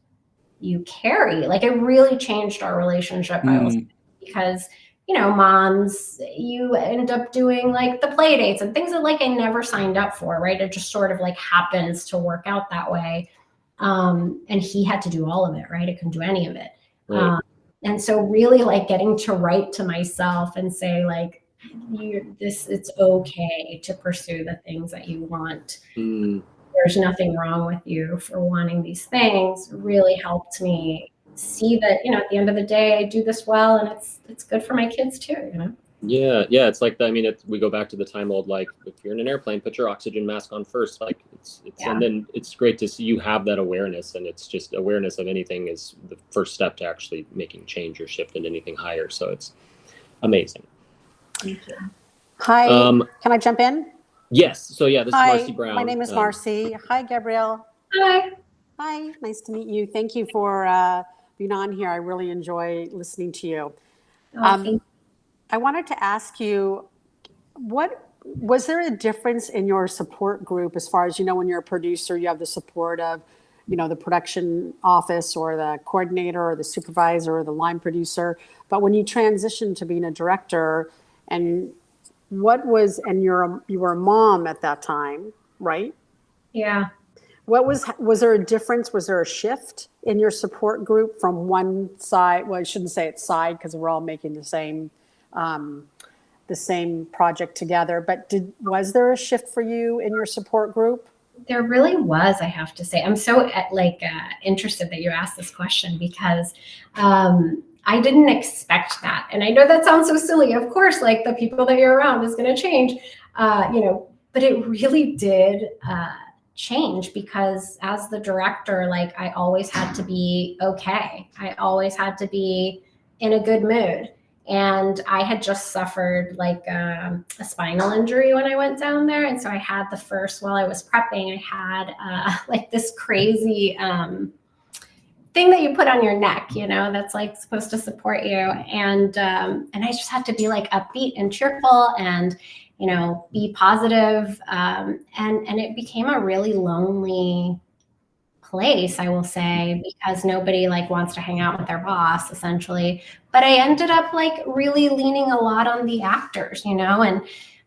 you carry. Like it really changed our relationship, I will say, because moms, you end up doing like the play dates and things that like I never signed up for, right? It just sort of like happens to work out that way. And he had to do all of it, right? I couldn't do any of it. Right. And so really like getting to write to myself and say like, it's okay to pursue the things that you want. There's nothing wrong with you for wanting these things really helped me see that, at the end of the day, I do this well and it's good for my kids too, Yeah. It's like, we go back to the time old, like if you're in an airplane, put your oxygen mask on first. Like and then it's great to see you have that awareness, and it's just awareness of anything is the first step to actually making change or shift into anything higher. So it's amazing. Thank you. Hi, can I jump in? Yes. So yeah, this is Hi, Marcy Brown. my name is Marcy. Hi, Gabrielle. Hi. Hi, nice to meet you. Thank you for being on here. I really enjoy listening to you. Thank you. I wanted to ask you, was there a difference in your support group as far as, when you're a producer, you have the support of, the production office or the coordinator or the supervisor or the line producer. But when you transitioned to being a director, and you were a mom at that time, right? Yeah. Was there a difference? Was there a shift in your support group from one side? Well, I shouldn't say it's side because we're all making the same project together. But was there a shift for you in your support group? There really was, I have to say. I'm so interested that you asked this question because I didn't expect that. And I know that sounds so silly. Of course, like the people that you're around is going to change, but it really did change because as the director, like I always had to be okay. I always had to be in a good mood. And I had just suffered like a spinal injury when I went down there. And so I had while I was prepping, I had like this crazy thing that you put on your neck, that's like supposed to support you. And I just had to be like upbeat and cheerful and, be positive. And it became a really lonely place, I will say, because nobody like wants to hang out with their boss essentially. But I ended up like really leaning a lot on the actors, and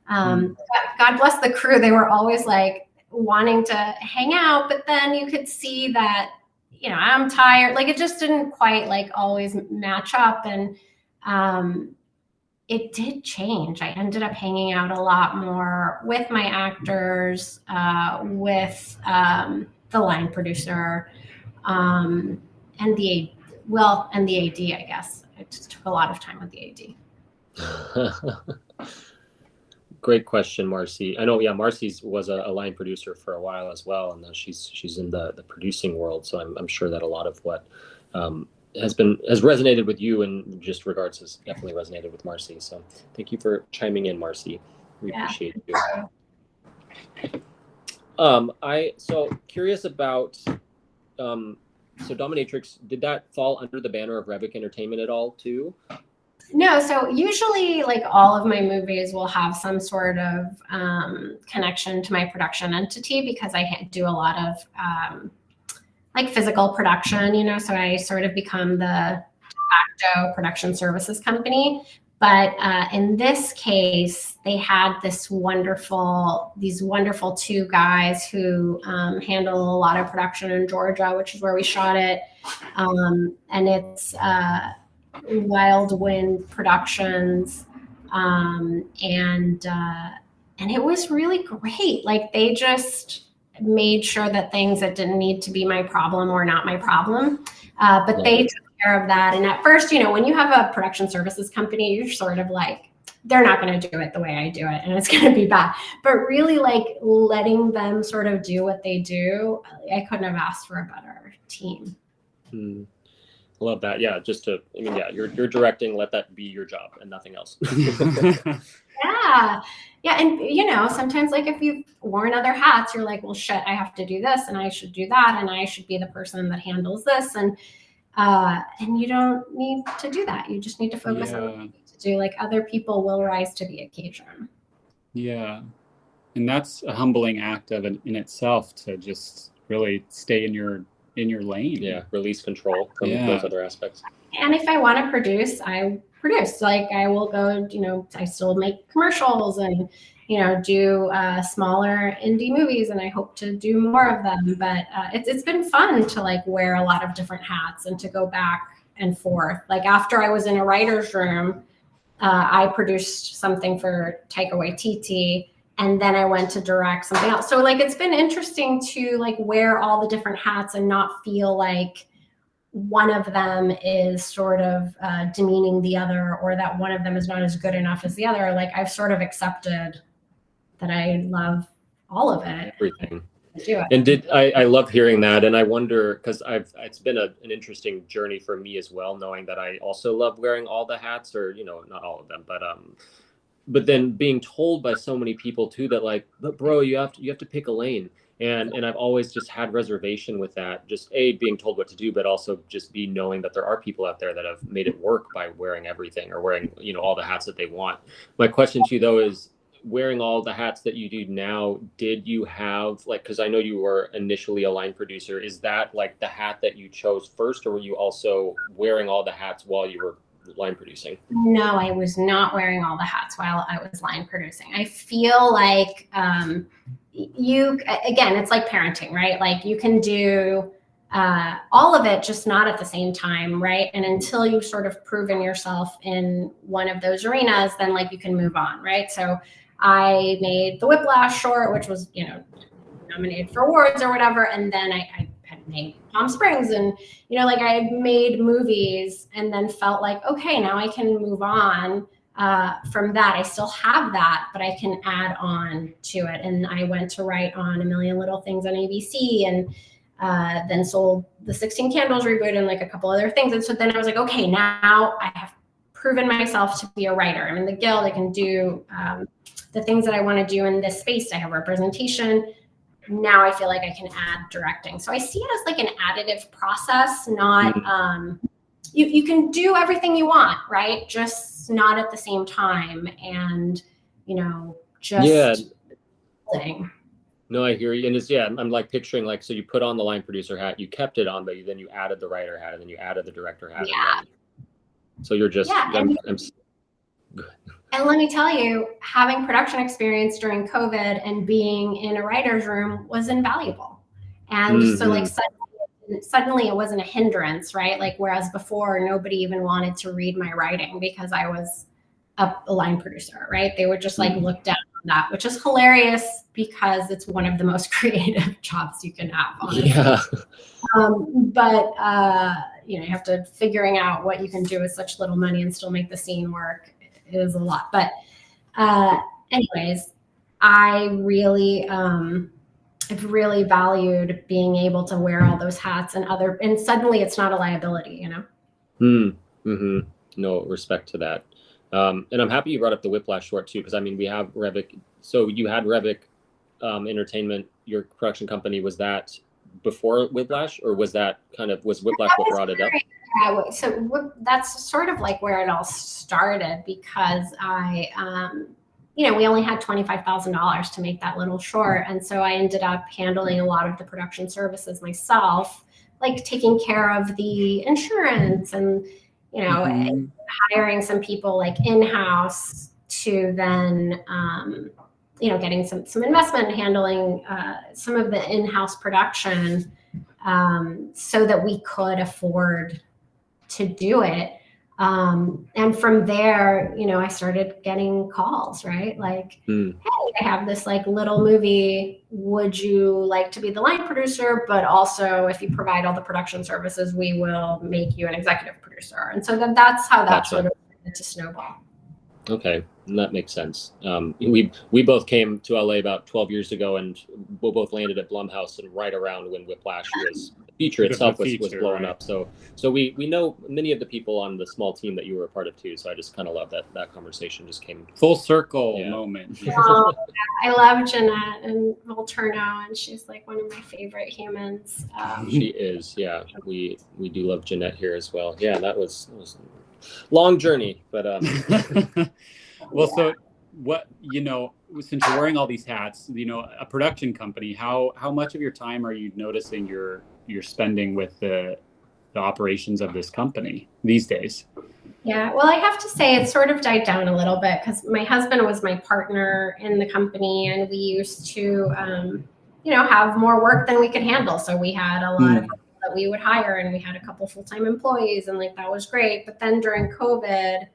God bless the crew. They were always like wanting to hang out, but then you could see that, I'm tired. Like it just didn't quite like always match up. And it did change. I ended up hanging out a lot more with my actors, with the line producer, and the AD, I guess. I just took a lot of time with the AD. Great question, Marcy. I know, yeah, Marcy's was a line producer for a while as well, and now she's in the producing world. So I'm sure that a lot of what has resonated with you in just regards has definitely resonated with Marcy. So thank you for chiming in, Marcy. We appreciate you. So curious about so Dominatrix, did that fall under the banner of Revic Entertainment at all too? No, so usually like all of my movies will have some sort of connection to my production entity because I do a lot of like physical production, so I sort of become the de facto production services company. But in this case, they had these wonderful two guys who handle a lot of production in Georgia, which is where we shot it. And it's Wild Wind Productions. And it was really great. Like they just made sure that things that didn't need to be my problem were not my problem. But they took care of that. And at first, when you have a production services company, you're sort of like, they're not going to do it the way I do it and it's going to be bad. But really like letting them sort of do what they do, I couldn't have asked for a better team. Love that. Yeah. You're directing, let that be your job and nothing else. Yeah. And, sometimes like if you've worn other hats, you're like, well, shit, I have to do this and I should do that. And I should be the person that handles this. And you don't need to do that. You just need to focus on what you need to do. Like other people will rise to the occasion. Yeah. And that's a humbling act in itself, to just really stay in your lane. Yeah, release control from those other aspects. And if I want to produce, I produce. Like I will go, I still make commercials and, do smaller indie movies, and I hope to do more of them. But it's been fun to like wear a lot of different hats and to go back and forth. Like after I was in a writer's room, I produced something for Taika Waititi, and then I went to direct something else. So like it's been interesting to like wear all the different hats and not feel like one of them is sort of demeaning the other, or that one of them is not as good enough as the other. Like I've sort of accepted that I love all of it. Everything. Do it. And I love hearing that, and I wonder, because it's been an interesting journey for me as well, knowing that I also love wearing all the hats, or not all of them, but then being told by so many people too that like, but bro, you have to pick a lane. And I've always just had reservation with that, just being told what to do, but also just knowing that there are people out there that have made it work by wearing everything, or wearing, all the hats that they want. My question to you though is, wearing all the hats that you do now, did you have like, because I know you were initially a line producer, is that like the hat that you chose first, or were you also wearing all the hats while you were line producing? No, I was not wearing all the hats while I was line producing. I feel like again, it's like parenting, right? Like you can do all of it, just not at the same time, right? And until you've sort of proven yourself in one of those arenas, then like you can move on, right? So I made the Whiplash short, which was, nominated for awards or whatever. And then I had made Palm Springs, and, like I had made movies, and then felt like, okay, now I can move on from that. I still have that, but I can add on to it. And I went to write on A Million Little Things on ABC, and then sold the 16 Candles reboot and like a couple other things. And so then I was like, okay, now I have proven myself to be a writer. I'm in the Guild. I can do the things that I want to do in this space. I have representation. Now I feel like I can add directing. So I see it as like an additive process, not you can do everything you want, right? Just not at the same time. And, just thing. No, I hear you. And I'm like picturing like, so you put on the line producer hat, you kept it on, but then you added the writer hat, and then you added the director hat. Yeah. So you're just, And let me tell you, having production experience during COVID and being in a writer's room was invaluable. And so like suddenly it wasn't a hindrance, right? Like, whereas before nobody even wanted to read my writing because I was a line producer, right? They would just like look down on that, which is hilarious because it's one of the most creative jobs you can have, honestly. Yeah. But you have to figuring out what you can do with such little money and still make the scene work. It is a lot. But anyways, I really I've really valued being able to wear all those hats and suddenly it's not a liability, No, respect to that. And I'm happy you brought up the Whiplash short too, because I mean, we have Revic. So you had Revic Entertainment, your production company. Was that before Whiplash, or was Whiplash what brought it up? Yeah, so that's sort of like where it all started, because I, we only had $25,000 to make that little short. And so I ended up handling a lot of the production services myself, like taking care of the insurance and, hiring some people like in-house to then, getting some investment, handling some of the in-house production so that we could afford to do it. And from there, I started getting calls, right? Like, hey, I have this like little movie. Would you like to be the line producer? But also, if you provide all the production services, we will make you an executive producer. And so that's how that sort of started to snowball. Okay, that makes sense. We both came to LA about 12 years ago, and we both landed at Blumhouse, and right around when Whiplash was the feature itself was blowing up. So we know many of the people on the small team that you were a part of too. So I just kind of love that conversation just came full circle moment. I love Jeanette and Volturno, and she's like one of my favorite humans. She is, yeah. We do love Jeanette here as well. Yeah, that was long journey, but well, so what, since you're wearing all these hats, a production company, how much of your time are you noticing you're spending with the operations of this company these days? Yeah, well, I have to say it's sort of died down a little bit because my husband was my partner in the company, and we used to, have more work than we could handle. So we had a lot of people that we would hire, and we had a couple full-time employees, and like that was great. But then during COVID,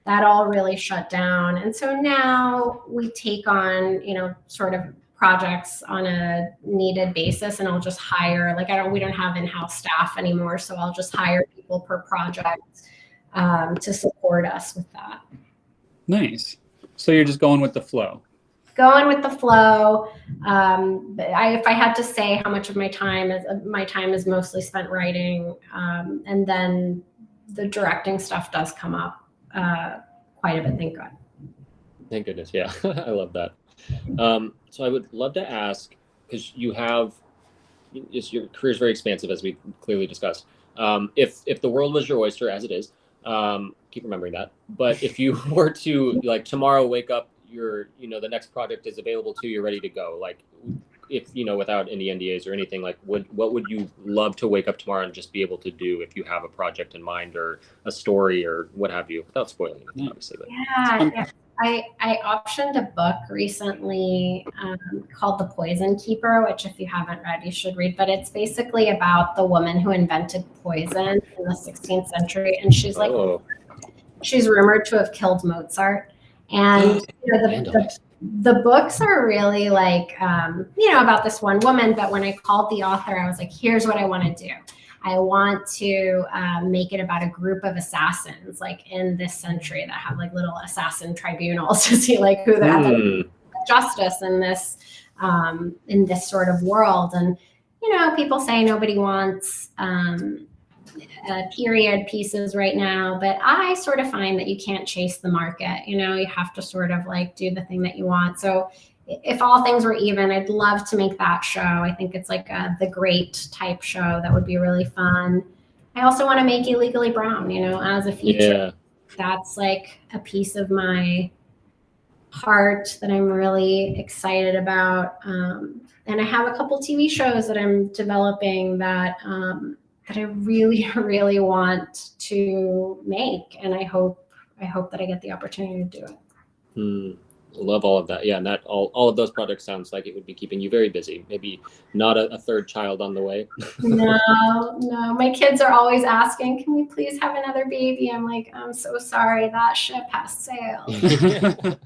that all really shut down. And so now we take on, sort of projects on a needed basis, and I'll just hire, we don't have in-house staff anymore. So I'll just hire people per project to support us with that. Nice. So you're just going with the flow. Going with the flow. If I had to say how much of my time is mostly spent writing, and then the directing stuff does come up quite a bit. Thank God. Thank goodness. Yeah, I love that. So I would love to ask, because your career is very expansive, as we clearly discussed. If the world was your oyster, as it is, keep remembering that. But if you were to tomorrow wake up, the next project is available to you, you're ready to go. If without any NDAs or anything, what would you love to wake up tomorrow and just be able to do if you have a project in mind or a story or what have you, without spoiling anything, obviously. But. Yeah. I optioned a book recently called The Poison Keeper, which if you haven't read, you should read. But it's basically about the woman who invented poison in the 16th century. And she's she's rumored to have killed Mozart. And the books are really about this one woman. But when I called the author, I was like, here's what I want to do. I want to make it about a group of assassins, in this century, that have little assassin tribunals to see who they have justice in this sort of world. And people say nobody wants period pieces right now, but I sort of find that you can't chase the market. You have to sort of do the thing that you want. So if all things were even, I'd love to make that show. I think it's The Great type show that would be really fun. I also want to make Illegally Brown, as a feature. Yeah. That's a piece of my heart that I'm really excited about. And I have a couple TV shows that I'm developing that I really, really want to make. And I hope that I get the opportunity to do it. Love all of that. Yeah, and that all of those projects sounds like it would be keeping you very busy. Maybe not a third child on the way. No. My kids are always asking, can we please have another baby? I'm like, I'm so sorry, that ship has sailed.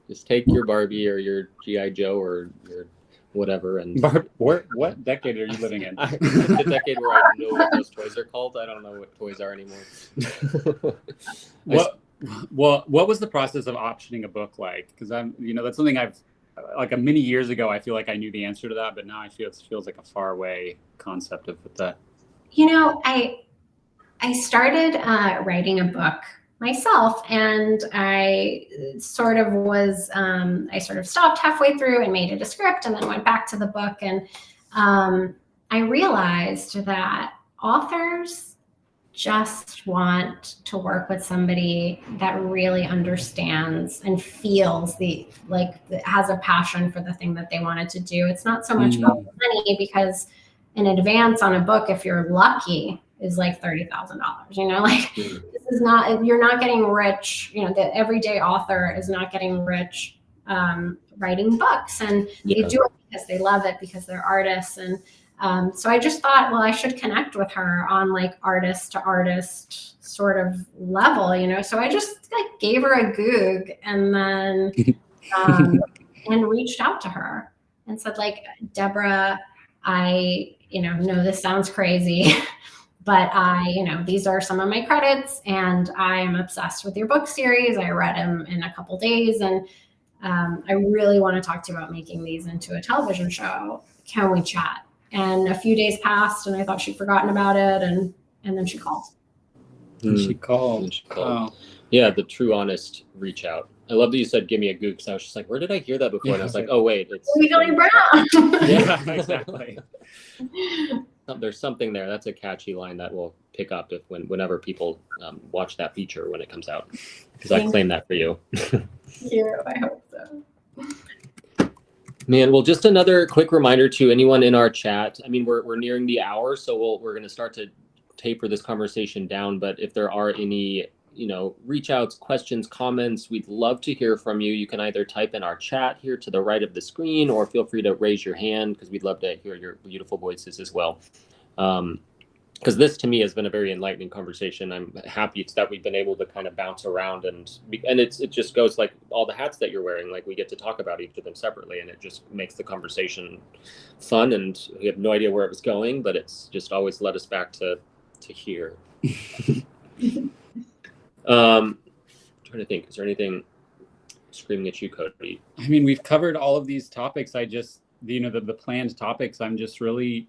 Just take your Barbie or your G.I. Joe or your whatever. And what decade are you living in? The decade where I know what those toys are called. I don't know what toys are anymore. What was the process of optioning a book like? Because that's something I've many years ago, I feel like I knew the answer to that, but now I feel it feels like a far away concept of that. I started writing a book myself, and I sort of stopped halfway through and made it a script, and then went back to the book, and I realized that authors just want to work with somebody that really understands and feels has a passion for the thing that they wanted to do. It's not so much about money, because an advance on a book, if you're lucky, is $30,000. This is not, you're not getting rich. The everyday author is not getting rich writing books, and they do it because they love it, because they're artists. And so I just thought, well, I should connect with her on artist to artist sort of level, So I just gave her a Goog, and then and reached out to her and said, Deborah, I know this sounds crazy, but these are some of my credits, and I am obsessed with your book series. I read them in a couple days, and I really want to talk to you about making these into a television show. Can we chat? And a few days passed, and I thought she'd forgotten about it, and then she called. She called. Oh. Yeah, the true, honest reach out. I love that you said, give me a Goog, because I was just like, where did I hear that before? And I was like, oh, wait. It's Legally Brown. Yeah, exactly. there's something there. That's a catchy line that will pick up whenever people watch that feature when it comes out, because I claim that for you. Thank you. I hope so. Man, well, just another quick reminder to anyone in our chat. I mean, we're nearing the hour, so we're going to start to taper this conversation down. But if there are any, reach outs, questions, comments, we'd love to hear from you. You can either type in our chat here to the right of the screen, or feel free to raise your hand, because we'd love to hear your beautiful voices as well. Because this to me has been a very enlightening conversation. I'm happy that we've been able to kind of bounce around, and it just goes like all the hats that you're wearing, like we get to talk about each of them separately, and it just makes the conversation fun, and we have no idea where it was going, but it's just always led us back to here. Trying to think, is there anything screaming at you, Cody? I mean, we've covered all of these topics. I just, the planned topics, I'm just really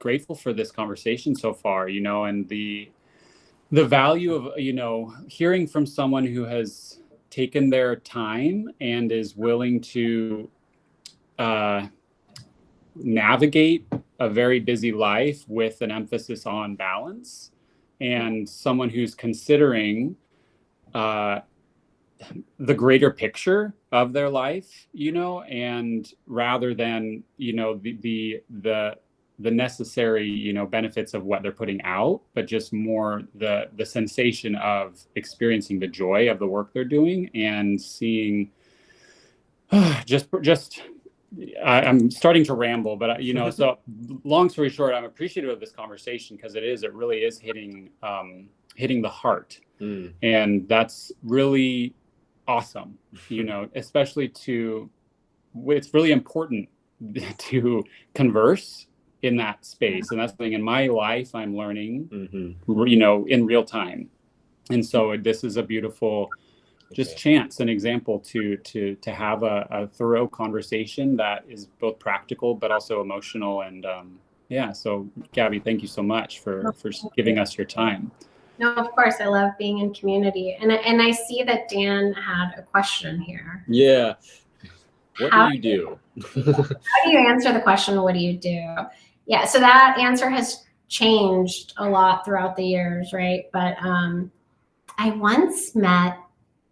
grateful for this conversation so far, and the value of, hearing from someone who has taken their time and is willing to navigate a very busy life with an emphasis on balance, and someone who's considering the greater picture of their life, and rather than, the necessary, benefits of what they're putting out, but just more the sensation of experiencing the joy of the work they're doing and seeing I'm starting to ramble, but so long story short, I'm appreciative of this conversation, because it really is hitting the heart. And that's really awesome, especially it's really important to converse in that space. And that's the thing in my life I'm learning, in real time. And so this is a beautiful chance, an example to have a thorough conversation that is both practical but also emotional. And so Gabby, thank you so much for giving us your time. No, of course, I love being in community. And I see that Dan had a question here. Yeah. What do you do? How do you answer the question, what do you do? Yeah, so that answer has changed a lot throughout the years, right? But I once met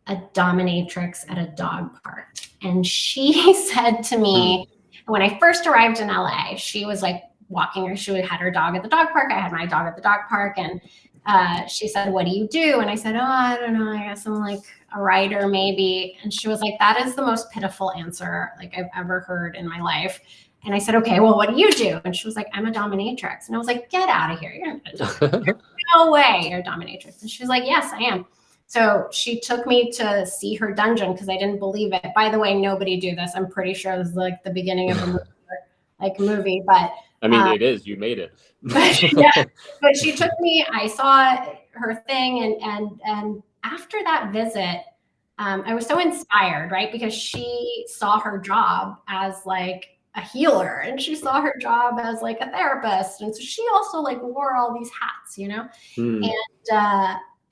a dominatrix at a dog park, and she said to me, when I first arrived in LA, she was like walking, or she had her dog at the dog park. I had my dog at the dog park, and she said, what do you do? And I said, oh, I don't know. I guess I'm like a writer maybe. And she was like, that is the most pitiful answer like I've ever heard in my life. And I said, okay, well, what do you do? And she was like, I'm a dominatrix. And I was like, get out of here. You're not a dominatrix. No way, you're a dominatrix. And she was like, yes, I am. So she took me to see her dungeon, because I didn't believe it. By the way, nobody do this. I'm pretty sure this is like the beginning of a movie, but I mean, it is. You made it. But she took me. I saw her thing, and after that visit, I was so inspired, right? Because she saw her job as like a healer, and she saw her job as like a therapist, and so she also like wore all these hats,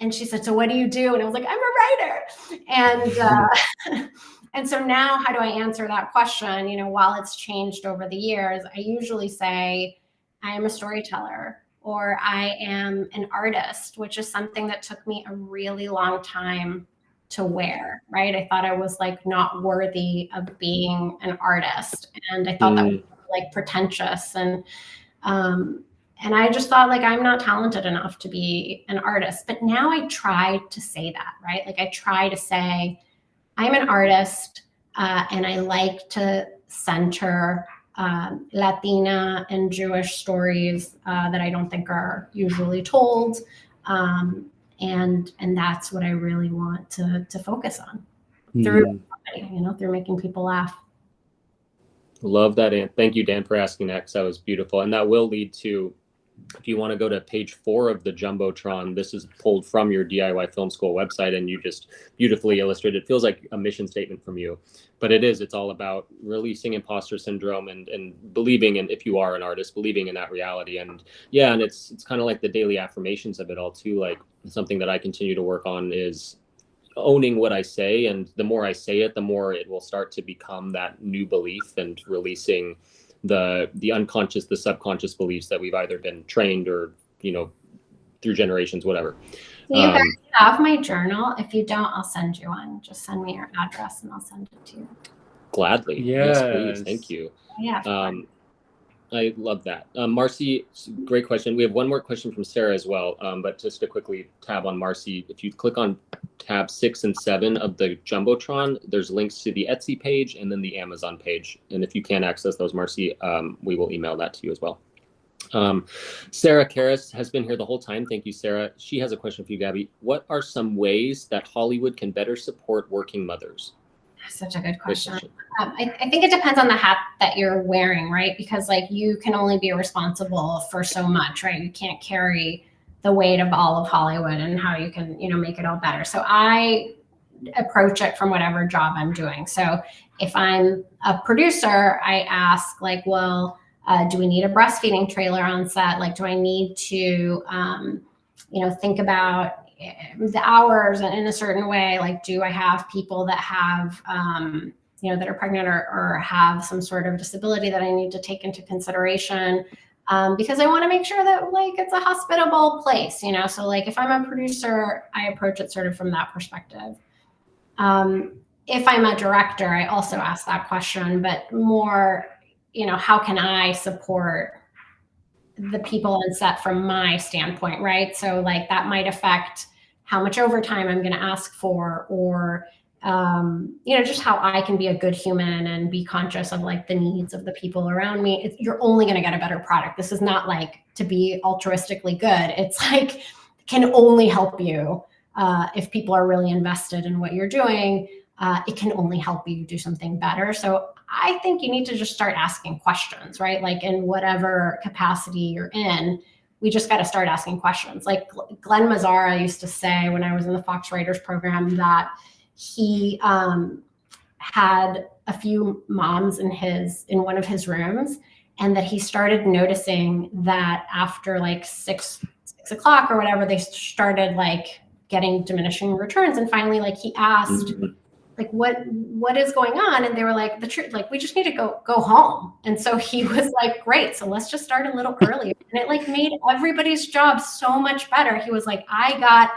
And she said, so what do you do? And I was like, I'm a writer. And so now how do I answer that question? While it's changed over the years, I usually say I am a storyteller, or I am an artist, which is something that took me a really long time to wear, right? I thought I was like not worthy of being an artist. And I thought that was like pretentious. And I just thought like, I'm not talented enough to be an artist. But now I try to say that, right? Like I try to say, I'm an artist, and I like to center Latina and Jewish stories that I don't think are usually told. And that's what I really want to focus on through making people laugh. Love that. And thank you, Dan, for asking that, because that was beautiful. And that will lead to, if you want to go to page 4 of the Jumbotron, this is pulled from your DIY Film School website, and you just beautifully illustrated. It feels like a mission statement from you, but it's all about releasing imposter syndrome and believing in, if you are an artist, believing in that reality. And it's kind of like the daily affirmations of it all too. Like something that I continue to work on is owning what I say. And the more I say it, the more it will start to become that new belief, and releasing the unconscious, the subconscious beliefs that we've either been trained or, through generations, whatever. Do you guys have my journal? If you don't, I'll send you one. Just send me your address and I'll send it to you. Gladly. Yes, please. Thank you. Yeah. I love that. Marcy, great question. We have one more question from Sarah as well, but just to quickly tab on Marcy, if you click on tab 6 and 7 of the Jumbotron, there's links to the Etsy page and then the Amazon page. And if you can't access those, Marcy, we will email that to you as well. Sarah Karras has been here the whole time. Thank you, Sarah. She has a question for you, Gabby. What are some ways that Hollywood can better support working mothers? Such a good question. I think it depends on the hat that you're wearing, right? Because like you can only be responsible for so much, right? You can't carry the weight of all of Hollywood and how you can, make it all better. So I approach it from whatever job I'm doing. So if I'm a producer, I ask like, well, do we need a breastfeeding trailer on set? Like, do I need to, think about the hours in a certain way? Like, do I have people that have, that are pregnant or have some sort of disability that I need to take into consideration? Because I want to make sure that like it's a hospitable place, So like if I'm a producer, I approach it sort of from that perspective. If I'm a director, I also ask that question, but more, how can I support the people on set from my standpoint, right? So like that might affect how much overtime I'm going to ask for, or just how I can be a good human and be conscious of like the needs of the people around me. You're only going to get a better product. This is not like to be altruistically good. It's like can only help you if people are really invested in what you're doing. It can only help you do something better. So I think you need to just start asking questions, right? Like in whatever capacity you're in, we just got to start asking questions. Like Glenn Mazzara used to say when I was in the Fox Writers program that he had a few moms in one of his rooms, and that he started noticing that after like six o'clock or whatever, they started like getting diminishing returns. And finally, like he asked, like, what is going on? And they were like, the truth, like, we just need to go home. And so he was like, great. So let's just start a little earlier. And it like made everybody's job so much better. He was like, I got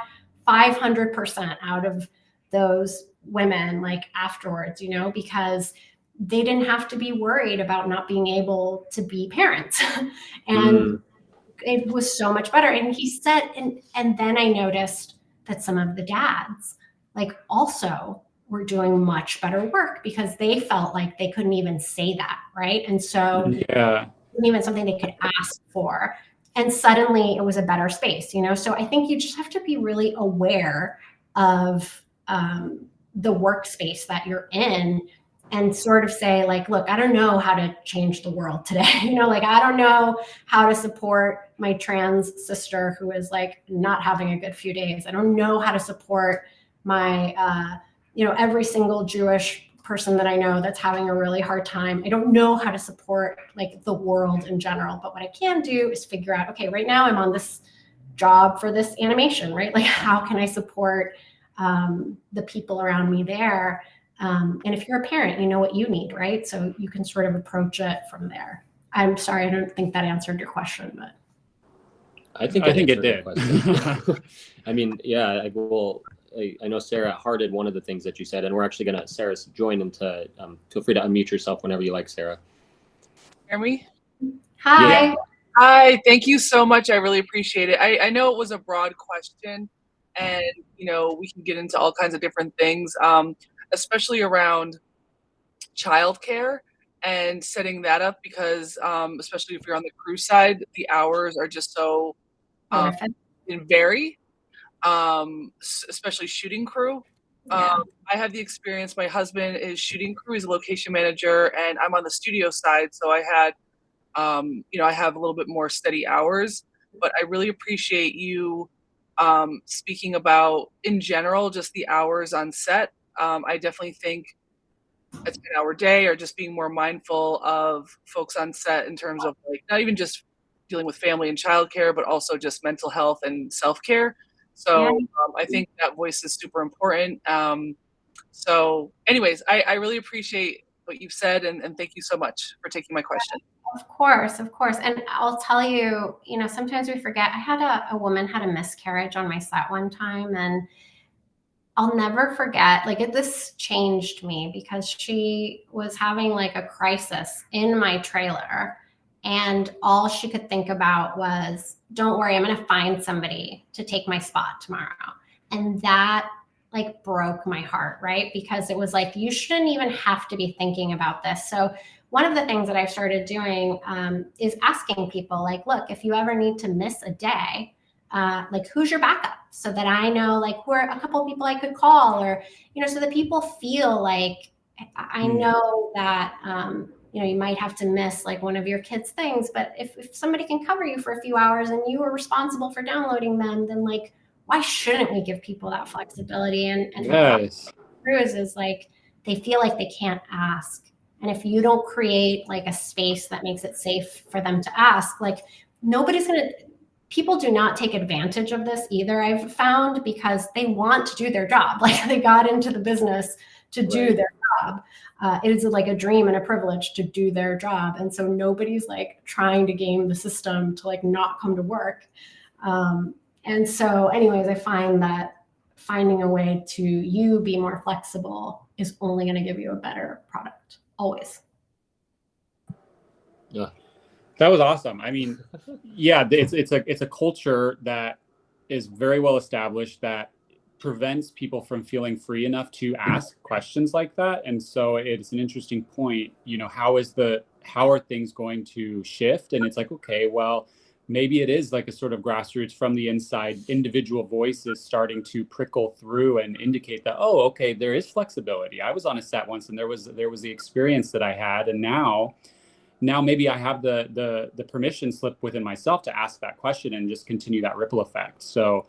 500% out of those women like afterwards, because they didn't have to be worried about not being able to be parents. And it was so much better. And he said, and then I noticed that some of the dads like also were doing much better work because they felt like they couldn't even say that, right? And so it wasn't even something they could ask for. And suddenly it was a better space, So I think you just have to be really aware of the workspace that you're in and sort of say like, look, I don't know how to change the world today. Like I don't know how to support my trans sister who is like not having a good few days. I don't know how to support my, every single Jewish person that I know that's having a really hard time. I don't know how to support like the world in general, but what I can do is figure out, okay, right now I'm on this job for this animation, right? Like how can I support the people around me there? And if you're a parent, you know what you need, right? So you can sort of approach it from there. I'm sorry, I don't think that answered your question, but. I think it did. I mean, yeah, I know Sarah hearted one of the things that you said, and we're actually going to, Sarah's join into, feel free to unmute yourself whenever you like, Sarah. Hear me? Hi. Yeah. Hi, thank you so much. I really appreciate it. I know it was a broad question, and, we can get into all kinds of different things, especially around childcare and setting that up because, especially if you're on the crew side, the hours are just so vary. Especially shooting crew. I have the experience. My husband is shooting crew. He's a location manager, and I'm on the studio side. So I had, I have a little bit more steady hours. But I really appreciate you speaking about, in general, just the hours on set. I definitely think a 10-hour day, or just being more mindful of folks on set in terms of like not even just dealing with family and childcare, but also just mental health and self-care. So I think that voice is super important. So anyways, I really appreciate what you've said, and thank you so much for taking my question. Of course, of course. And I'll tell you, sometimes we forget. I had a woman had a miscarriage on my set one time, and I'll never forget, this changed me because she was having like a crisis in my trailer. And all she could think about was, don't worry, I'm going to find somebody to take my spot tomorrow. And that like broke my heart, right? Because it was like, you shouldn't even have to be thinking about this. So one of the things that I've started doing is asking people like, look, if you ever need to miss a day, like who's your backup, so that I know like who are a couple of people I could call, or so that people feel like I know that you might have to miss like one of your kids' things, but if somebody can cover you for a few hours and you are responsible for downloading them, then like why shouldn't we give people that flexibility? And Yes. is like they feel like they can't ask, and if you don't create like a space that makes it safe for them to ask, like people do not take advantage of this either, I've found, because they want to do their job. Like they got into the business to do their job. It is like a dream and a privilege to do their job. And so nobody's like trying to game the system to like not come to work. And so anyways, I find that finding a way to be more flexible is only going to give you a better product, always. Yeah. That was awesome. I mean, yeah, it's a culture that is very well established that prevents people from feeling free enough to ask questions like that. And so it's an interesting point, how are things going to shift? And it's like, okay, well, maybe it is like a sort of grassroots from the inside, individual voices starting to prickle through and indicate that, oh, okay, there is flexibility. I was on a set once and there was the experience that I had, and now maybe I have the permission slip within myself to ask that question and just continue that ripple effect. So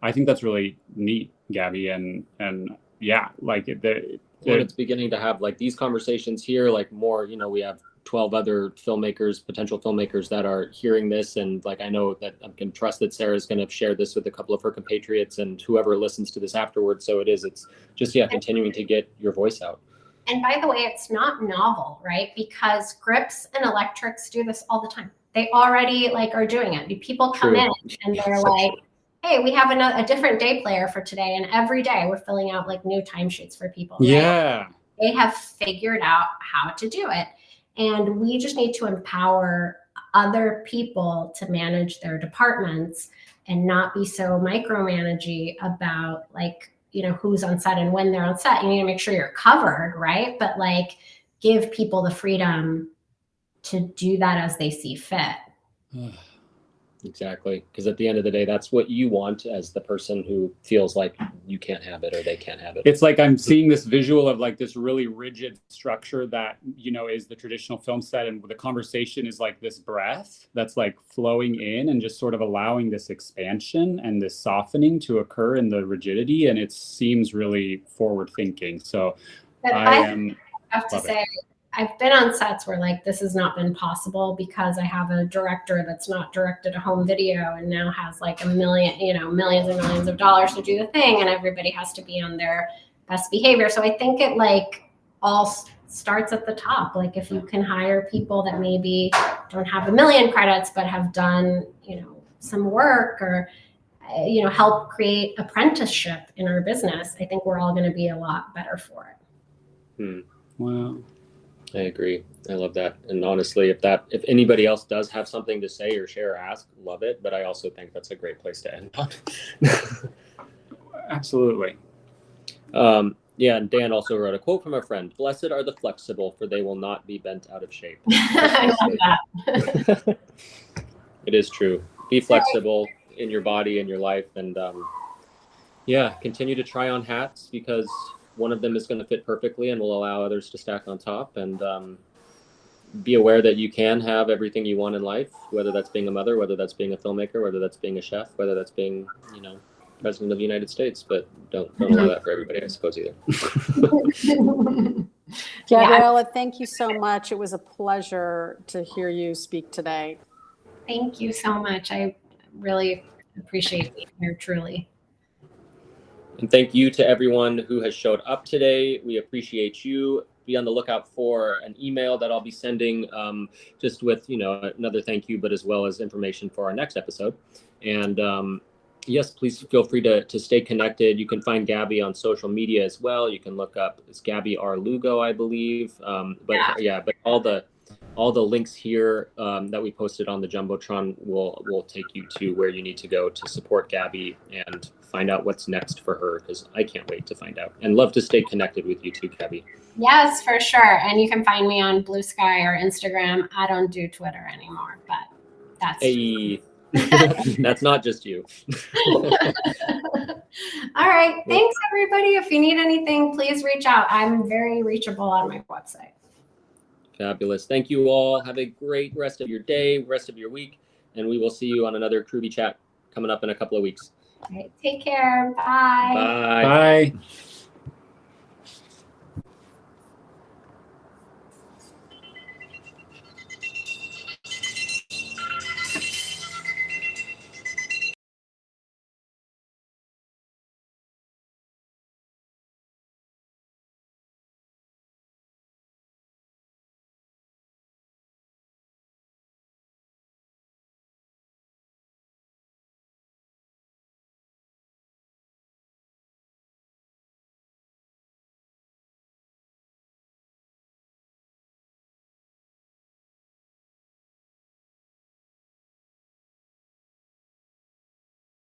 I think that's really neat, Gabby. And yeah, like it's beginning to have like these conversations here, like more, we have 12 other potential filmmakers that are hearing this. And like, I know that I can trust that Sarah's going to share this with a couple of her compatriots and whoever listens to this afterwards. So it's just, continuing to get your voice out. And by the way, it's not novel, right? Because grips and electrics do this all the time. They already are doing it. People come in and they're like, hey, we have a different day player for today. And every day we're filling out like new timesheets for people. Right? Yeah. They have figured out how to do it. And we just need to empower other people to manage their departments and not be so micromanagey about who's on set and when they're on set. You need to make sure you're covered, right? But give people the freedom to do that as they see fit. Exactly. Because at the end of the day, that's what you want as the person who feels like you can't have it or they can't have it. It's like I'm seeing this visual of like this really rigid structure that, is the traditional film set. And the conversation is like this breath that's like flowing in and just sort of allowing this expansion and this softening to occur in the rigidity. And it seems really forward thinking. So I have to say, I've been on sets where this has not been possible because I have a director that's not directed a home video and now has millions and millions of dollars to do the thing, and everybody has to be on their best behavior. So I think it all starts at the top. If you can hire people that maybe don't have 1 million credits but have done some work, or help create apprenticeship in our business, I think we're all going to be a lot better for it. Wow. I agree. I love that. And honestly, if anybody else does have something to say or share or ask, love it. But I also think that's a great place to end on. Absolutely. Yeah. And Dan also wrote a quote from a friend: "Blessed are the flexible, for they will not be bent out of shape." I love that. It is true. Be flexible in your body and your life. And continue to try on hats, because one of them is going to fit perfectly and will allow others to stack on top. And be aware that you can have everything you want in life, whether that's being a mother, whether that's being a filmmaker, whether that's being a chef, whether that's being, president of the United States. But don't allow that for everybody, I suppose, either. Gabriella, thank you so much. It was a pleasure to hear you speak today. Thank you so much. I really appreciate being here, truly. And thank you to everyone who has showed up today. We appreciate you. be on the lookout for an email that I'll be sending just with, another thank you, but as well as information for our next episode. And yes, please feel free to stay connected. You can find Gabby on social media as well. You can look up, it's Gabby R. Lugo, I believe. But all the links here that we posted on the Jumbotron will take you to where you need to go to support Gabby and find out what's next for her, because I can't wait to find out and love to stay connected with you too, Gabby. Yes, for sure. And you can find me on Blue Sky or Instagram. I don't do Twitter anymore, but that's that's not just you. All right. Thanks, everybody. If you need anything, please reach out. I'm very reachable on my website. Fabulous. Thank you all. Have a great rest of your day, rest of your week, and we will see you on another Groovy Chat coming up in a couple of weeks. All right. Take care. Bye. Bye. Bye.